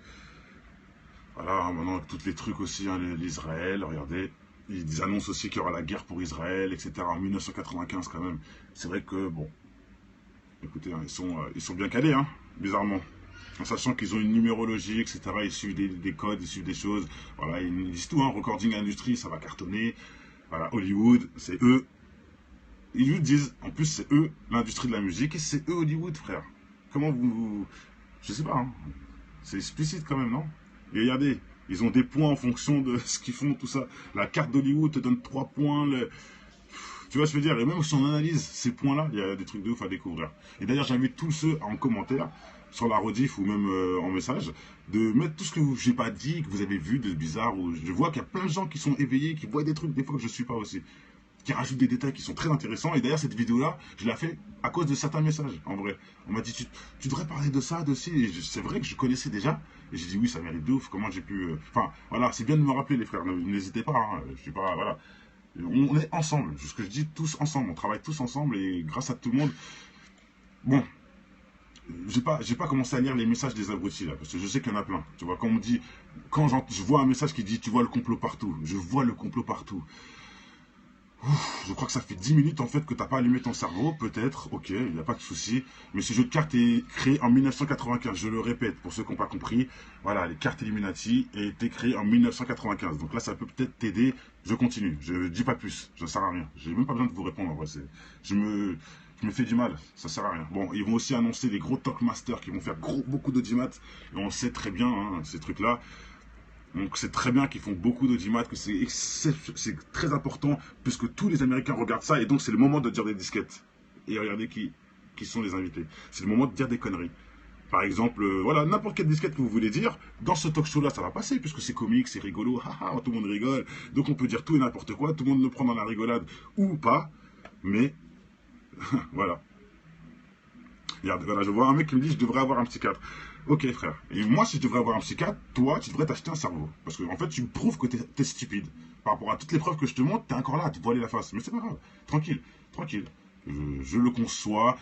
Voilà, maintenant, avec tous les trucs aussi, hein, l'Israël, regardez. Ils annoncent aussi qu'il y aura la guerre pour Israël, etc. En 1995, quand même. C'est vrai que, bon, écoutez, hein, ils sont bien calés, hein, bizarrement. En sachant qu'ils ont une numérologie, etc. Ils suivent des codes, ils suivent des choses. Voilà, ils disent tout, hein. Recording Industry, ça va cartonner. Voilà, Hollywood, c'est eux. Ils nous disent, en plus, c'est eux, l'industrie de la musique, et c'est eux, Hollywood, frère. Comment vous... Je sais pas, hein. C'est explicite quand même, non? Et regardez, Ils ont des points en fonction de ce qu'ils font, tout ça. La carte d'Hollywood te donne 3 points. Tu vois ce que je veux dire? Et même si on analyse ces points-là, il y a des trucs de ouf à découvrir. Et d'ailleurs, j'invite tous ceux en commentaire, sur la rediff ou même en message, de mettre tout ce que j'ai pas dit, que vous avez vu de bizarre. Ou je vois qu'il y a plein de gens qui sont éveillés, qui voient des trucs des fois que je suis pas aussi, qui rajoutent des détails qui sont très intéressants. Et d'ailleurs, cette vidéo-là, je l'ai fait à cause de certains messages, en vrai. On m'a dit, tu devrais parler de ça, de ci. Et c'est vrai que je connaissais déjà. Et j'ai dit, oui, ça mérite de ouf. Comment j'ai pu... Enfin, voilà, c'est bien de me rappeler, les frères. N'hésitez pas. Hein, je suis pas... Voilà. On est ensemble. Ce que je dis, tous ensemble. On travaille tous ensemble. Et grâce à tout le monde... Bon, j'ai pas commencé à lire les messages des abrutis, là. Parce que je sais qu'il y en a plein. Tu vois, quand on me dit... Quand je vois un message qui dit, tu vois le complot partout. Je vois le complot partout. Je crois que ça fait 10 minutes en fait que t'as pas allumé ton cerveau, peut-être, ok, il n'y a pas de souci. Mais ce jeu de cartes est créé en 1995, je le répète, pour ceux qui n'ont pas compris. Voilà, les cartes Illuminati ont été créées en 1995. Donc là, ça peut peut-être t'aider. Je continue, je dis pas plus, ça sert à rien. J'ai même pas besoin de vous répondre en vrai, je me fais du mal, ça sert à rien. Bon, ils vont aussi annoncer des gros talkmasters qui vont faire beaucoup d'audimat. Et on sait très bien, hein, ces trucs-là. Donc c'est très bien qu'ils font beaucoup d'audimat, que c'est très important, puisque tous les Américains regardent ça, et donc c'est le moment de dire des disquettes. Et regardez qui sont les invités. C'est le moment de dire des conneries. Par exemple, voilà, n'importe quelle disquette que vous voulez dire, dans ce talk show-là, ça va passer, puisque c'est comique, c'est rigolo, haha, tout le monde rigole, donc on peut dire tout et n'importe quoi, tout le monde le prend dans la rigolade, ou pas, mais, voilà. Regarde, voilà, je vois un mec qui me dit, je devrais avoir un psychiatre. Ok frère, et moi si je devrais avoir un psychiatre, toi tu devrais t'acheter un cerveau. Parce que en fait tu me prouves que t'es stupide. Par rapport à toutes les preuves que je te montre, t'es encore là à te voiler la face. Mais c'est pas grave, tranquille, tranquille. Je le conçois,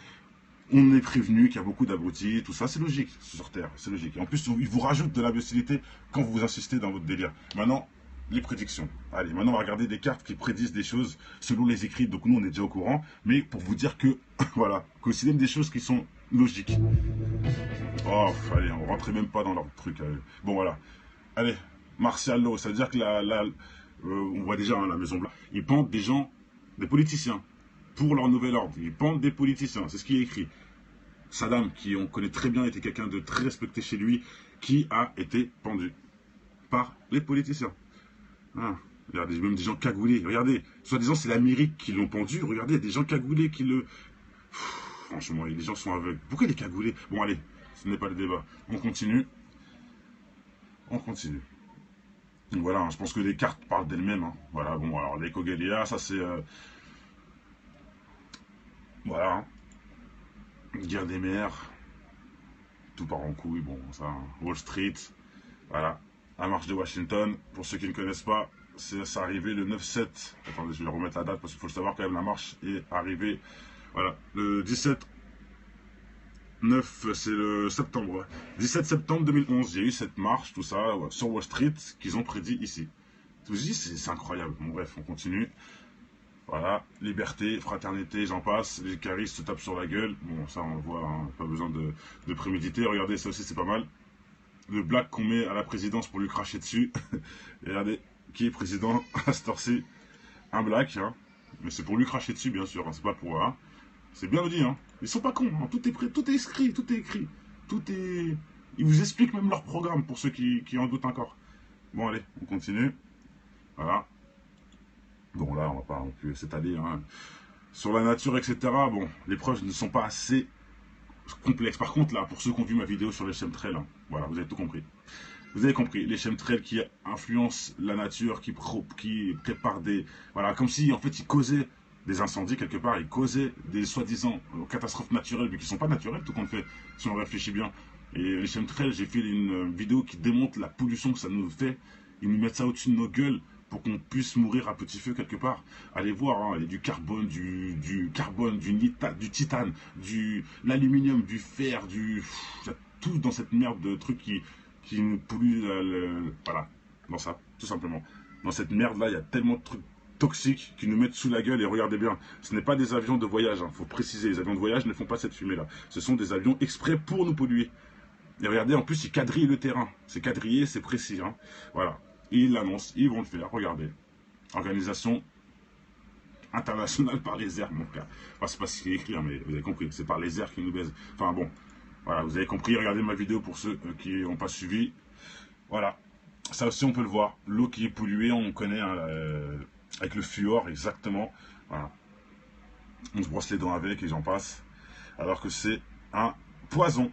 on est prévenu qu'il y a beaucoup d'abrutis, tout ça, c'est logique sur Terre, c'est logique. Et en plus, ils vous rajoutent de l'imbécilité quand vous insistez dans votre délire. Maintenant, les prédictions. Allez, maintenant on va regarder des cartes qui prédisent des choses selon les écrits, donc nous on est déjà au courant, mais pour vous dire que, voilà, que c'est même des choses qui sont logiques. Oh, allez, on rentrait même pas dans leur truc. Allez. Bon, voilà. Allez, Martial Law, ça veut dire que on voit déjà hein, la Maison Blanche. Ils pendent des gens, des politiciens, pour leur nouvel ordre. Ils pendent des politiciens, c'est ce qui est écrit. Saddam, qui on connaît très bien, était quelqu'un de très respecté chez lui, qui a été pendu par les politiciens. Ah, regardez, même des gens cagoulés. Regardez, soi-disant c'est l'Amérique qui l'ont pendu. Regardez, il y a des gens cagoulés qui le... Franchement, les gens sont aveugles. Pourquoi les cagoulés? Bon, allez, ce n'est pas le débat. On continue. On continue. Donc voilà, hein, je pense que les cartes parlent d'elles-mêmes. Hein. Voilà, bon, alors les Kogalia, ça c'est... voilà. Hein. Guerre des mers. Tout part en couille, bon, ça. Hein. Wall Street. Voilà. La marche de Washington. Pour ceux qui ne connaissent pas, c'est arrivé le 9-7. Attendez, je vais remettre la date parce qu'il faut le savoir quand même, la marche est arrivée. Voilà, le 17 9, c'est le septembre. 17 septembre 2011, il y a eu cette marche, tout ça, sur Wall Street, qu'ils ont prédit ici. Je vous dis, c'est incroyable. Bon, bref, on continue. Voilà, liberté, fraternité, j'en passe. Les caristes se tapent sur la gueule. Bon, ça, on le voit, hein, pas besoin de préméditer. Regardez, ça aussi, c'est pas mal. Le black qu'on met à la présidence pour lui cracher dessus. Et regardez, qui est président à cette heure-ci? Un black, hein. Mais c'est pour lui cracher dessus, bien sûr, hein, c'est pas pour... Hein. C'est bien dit, hein. Ils sont pas cons, hein. Tout est prêt, tout est écrit, tout est écrit. Tout est... Ils vous expliquent même leur programme pour ceux qui en doutent encore. Bon, allez, on continue. Voilà. Bon, là, on va pas non plus s'étaler, hein. Sur la nature, etc., bon, les preuves ne sont pas assez complexes. Par contre, là, pour ceux qui ont vu ma vidéo sur les chemtrails, hein, voilà, vous avez tout compris. Vous avez compris, les chemtrails qui influencent la nature, qui préparent des... Voilà, comme si, en fait, ils causaient des incendies quelque part, ils causaient des soi-disant catastrophes naturelles, mais qui ne sont pas naturelles, tout compte fait, si on réfléchit bien. Et les chemtrails, j'ai fait une vidéo qui démontre la pollution que ça nous fait. Ils nous mettent ça au-dessus de nos gueules pour qu'on puisse mourir à petit feu quelque part. Allez voir, hein, il y a du carbone, du carbone, du titane, l'aluminium, du fer, il y a tout dans cette merde de trucs qui nous polluent, voilà, dans ça, tout simplement. Dans cette merde-là, il y a tellement de trucs toxiques qui nous mettent sous la gueule. Et regardez bien, ce n'est pas des avions de voyage, hein, faut préciser, les avions de voyage ne font pas cette fumée-là. Ce sont des avions exprès pour nous polluer. Et regardez, en plus, ils quadrillent le terrain. C'est quadrillé, c'est précis. Hein. Voilà. Et ils l'annoncent, ils vont le faire. Regardez. Organisation internationale par les airs, mon frère. Enfin, c'est pas ce qui est écrit, hein, mais vous avez compris. C'est par les airs qui nous baisent. Enfin bon. Voilà, vous avez compris. Regardez ma vidéo pour ceux qui n'ont pas suivi. Voilà. Ça aussi, on peut le voir. L'eau qui est polluée, on connaît hein, avec le fluor, exactement. Voilà. On se brosse les dents avec et j'en passe. Alors que c'est un poison.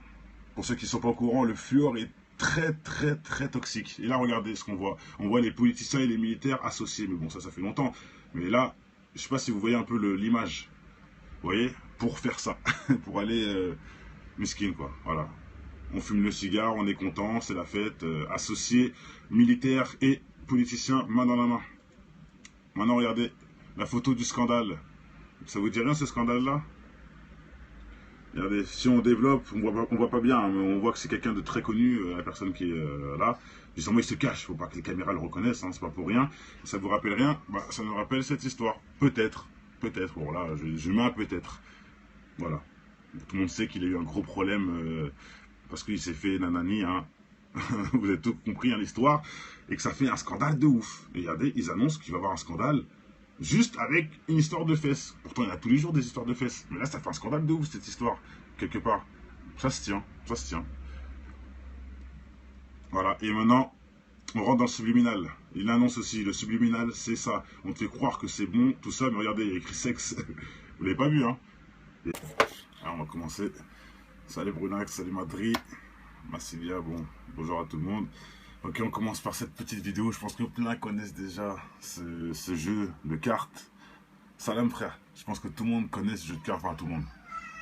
Pour ceux qui ne sont pas au courant, le fluor est très très très toxique. Et là, regardez ce qu'on voit. On voit les politiciens et les militaires associés. Mais bon, ça fait longtemps. Mais là, je ne sais pas si vous voyez un peu l'image. Vous voyez, pour faire ça. Pour aller miskin, quoi. Voilà. On fume le cigare, on est content, c'est la fête. Associés, militaires et politiciens, main dans la main. Maintenant, regardez la photo du scandale. Ça vous dit rien, ce scandale-là? Regardez, si on développe, on voit pas bien, hein, mais on voit que c'est quelqu'un de très connu, la personne qui est là. Justement, il se cache, faut pas que les caméras le reconnaissent, hein, c'est pas pour rien. Ça vous rappelle rien? Bah, ça nous rappelle cette histoire. Peut-être, peut-être, bon là, je mets un peut-être. Voilà. Tout le monde sait qu'il a eu un gros problème parce qu'il s'est fait nanani, hein. Vous avez tout compris hein, l'histoire, et que ça fait un scandale de ouf. Et regardez, ils annoncent qu'il va y avoir un scandale juste avec une histoire de fesses. Pourtant, il y a tous les jours des histoires de fesses. Mais là, ça fait un scandale de ouf, cette histoire, quelque part. Ça se tient, ça se tient. Voilà, et maintenant, on rentre dans le subliminal. Il annonce aussi, le subliminal, c'est ça. On te fait croire que c'est bon, tout ça, mais regardez, il y a écrit sexe. Vous l'avez pas vu, hein? Alors, on va commencer. Salut Brunax, salut Madri, Massilia, bon, bonjour à tout le monde. Ok, on commence par cette petite vidéo. Je pense que plein connaissent déjà ce jeu de cartes. Salam frère, je pense que tout le monde connaît ce jeu de cartes, enfin tout le monde.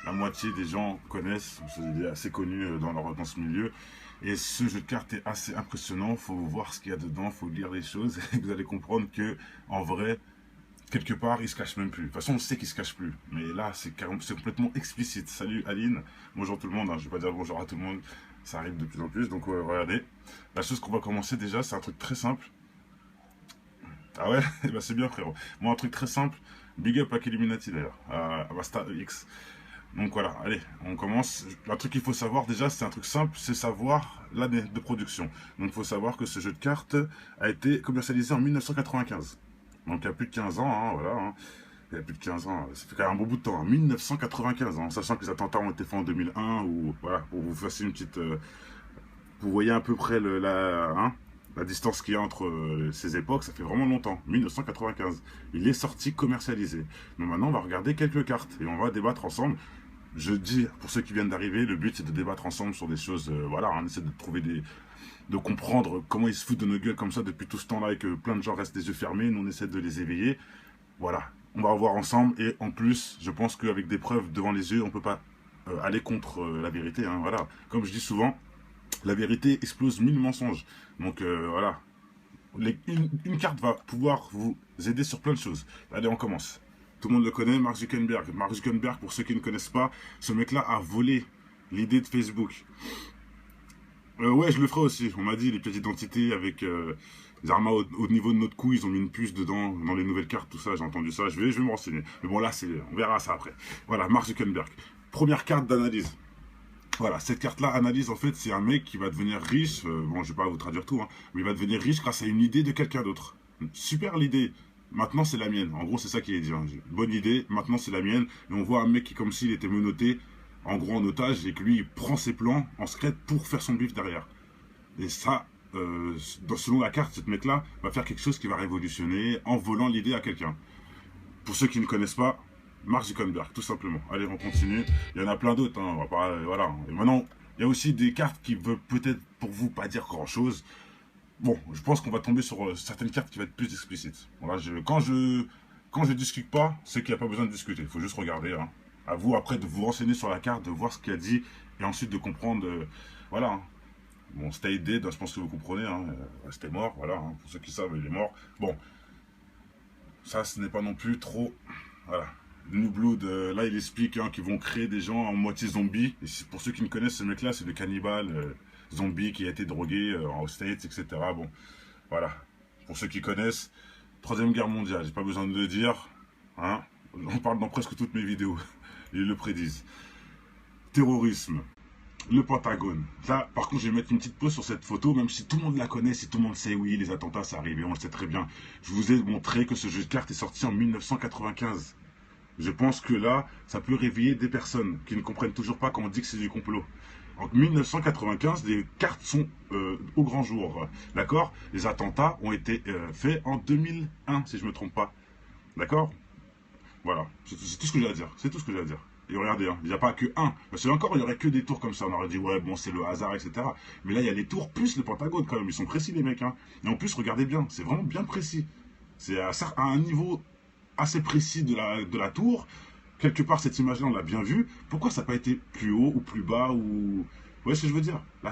La moitié des gens connaissent, c'est assez connu dans ce milieu. Et ce jeu de cartes est assez impressionnant, il faut voir ce qu'il y a dedans, il faut lire les choses, et vous allez comprendre que en vrai, quelque part, il se cache même plus. De toute façon, on sait qu'il se cache plus. Mais là, c'est complètement explicite. Salut Aline, bonjour tout le monde, hein. Je vais pas dire bonjour à tout le monde, ça arrive de plus en plus, donc regardez. La chose qu'on va commencer déjà, c'est un truc très simple. Ah ouais, bah c'est bien frérot. Moi, un truc très simple, big up à Illuminati d'ailleurs, à Basta X. Donc voilà, allez, on commence. Un truc qu'il faut savoir déjà, c'est un truc simple, c'est savoir l'année de production. Donc il faut savoir que ce jeu de cartes a été commercialisé en 1995. Donc il y a plus de 15 ans, hein, voilà. Hein. Il y a plus de 15 ans, ça fait quand même un bon bout de temps, hein, 1995, hein, sachant que les attentats ont été faits en 2001, ou voilà, pour vous faire une petite... vous voyez à peu près la distance qu'il y a entre ces époques, ça fait vraiment longtemps, 1995. Il est sorti commercialisé. Donc maintenant, on va regarder quelques cartes, et on va débattre ensemble. Je dis, pour ceux qui viennent d'arriver, le but c'est de débattre ensemble sur des choses, voilà, on essaie de trouver de comprendre comment ils se foutent de nos gueules comme ça depuis tout ce temps-là et que plein de gens restent les yeux fermés, nous on essaie de les éveiller. Voilà, on va voir ensemble et en plus, je pense qu'avec des preuves devant les yeux, on peut pas aller contre la vérité, hein, voilà. Comme je dis souvent, la vérité explose 1000 mensonges. Donc voilà, une carte va pouvoir vous aider sur plein de choses. Allez, on commence. Tout le monde le connaît, Mark Zuckerberg. Mark Zuckerberg, pour ceux qui ne connaissent pas, ce mec-là a volé l'idée de Facebook. Ouais, je le ferai aussi. On m'a dit les pièces d'identité avec les armes au niveau de notre cou, ils ont mis une puce dedans, dans les nouvelles cartes, tout ça, j'ai entendu ça, je vais me renseigner. Mais bon, là, on verra ça après. Voilà, Mark Zuckerberg. Première carte d'analyse. Voilà, cette carte-là, analyse, en fait, c'est un mec qui va devenir riche, bon, je vais pas vous traduire tout, hein, mais il va devenir riche grâce à une idée de quelqu'un d'autre. Super l'idée. Maintenant, c'est la mienne. En gros, c'est ça qui est dit. Hein. Bonne idée, maintenant, c'est la mienne. Et on voit un mec qui, comme s'il était menotté, en gros, en otage, et que lui, il prend ses plans en secret pour faire son bif derrière. Et ça, selon la carte, ce mec-là va faire quelque chose qui va révolutionner en volant l'idée à quelqu'un. Pour ceux qui ne connaissent pas, Mark Zuckerberg, tout simplement. Allez, on continue. Il y en a plein d'autres. Hein. On va pas, voilà. Et maintenant, il y a aussi des cartes qui veulent peut-être pour vous pas dire grand-chose. Bon, je pense qu'on va tomber sur certaines cartes qui vont être plus explicites. Voilà, quand je discute pas, c'est qu'il n'y a pas besoin de discuter. Il faut juste regarder. Hein. À vous après de vous renseigner sur la carte, de voir ce qu'il a dit et ensuite de comprendre. Voilà. Hein. Bon, stay dead, je pense que vous comprenez. Hein. C'était mort, voilà. Hein. Pour ceux qui savent, il est mort. Bon, ça, ce n'est pas non plus trop. Voilà. New Blood, là il explique hein, qu'ils vont créer des gens en moitié zombies. Et pour ceux qui ne connaissent ce mec-là, c'est le cannibale zombie qui a été drogué en States, etc. Bon, voilà. Pour ceux qui connaissent, Troisième Guerre mondiale, j'ai pas besoin de le dire. Hein, on parle dans presque toutes mes vidéos. Ils le prédisent. Terrorisme. Le Pentagone. Là, par contre, je vais mettre une petite pause sur cette photo, même si tout le monde la connaît, si tout le monde sait, oui, les attentats, c'est arrivé, on le sait très bien. Je vous ai montré que ce jeu de cartes est sorti en 1995. Je pense que là, ça peut réveiller des personnes qui ne comprennent toujours pas quand on dit que c'est du complot. En 1995, les cartes sont au grand jour. D'accord? Les attentats ont été faits en 2001, si je ne me trompe pas. D'accord? Voilà, c'est tout ce que j'ai à dire. C'est tout ce que j'ai à dire. Et regardez, hein, il n'y a pas que un. Parce que encore, il n'y aurait que des tours comme ça. On aurait dit, ouais, bon, c'est le hasard, etc. Mais là, il y a les tours plus le Pentagone quand même. Ils sont précis, les mecs. Hein. Et en plus, regardez bien, c'est vraiment bien précis. C'est à un niveau assez précis de la tour. Quelque part, cette image-là, on l'a bien vue. Pourquoi ça n'a pas été plus haut ou plus bas ou... Vous voyez ce que je veux dire?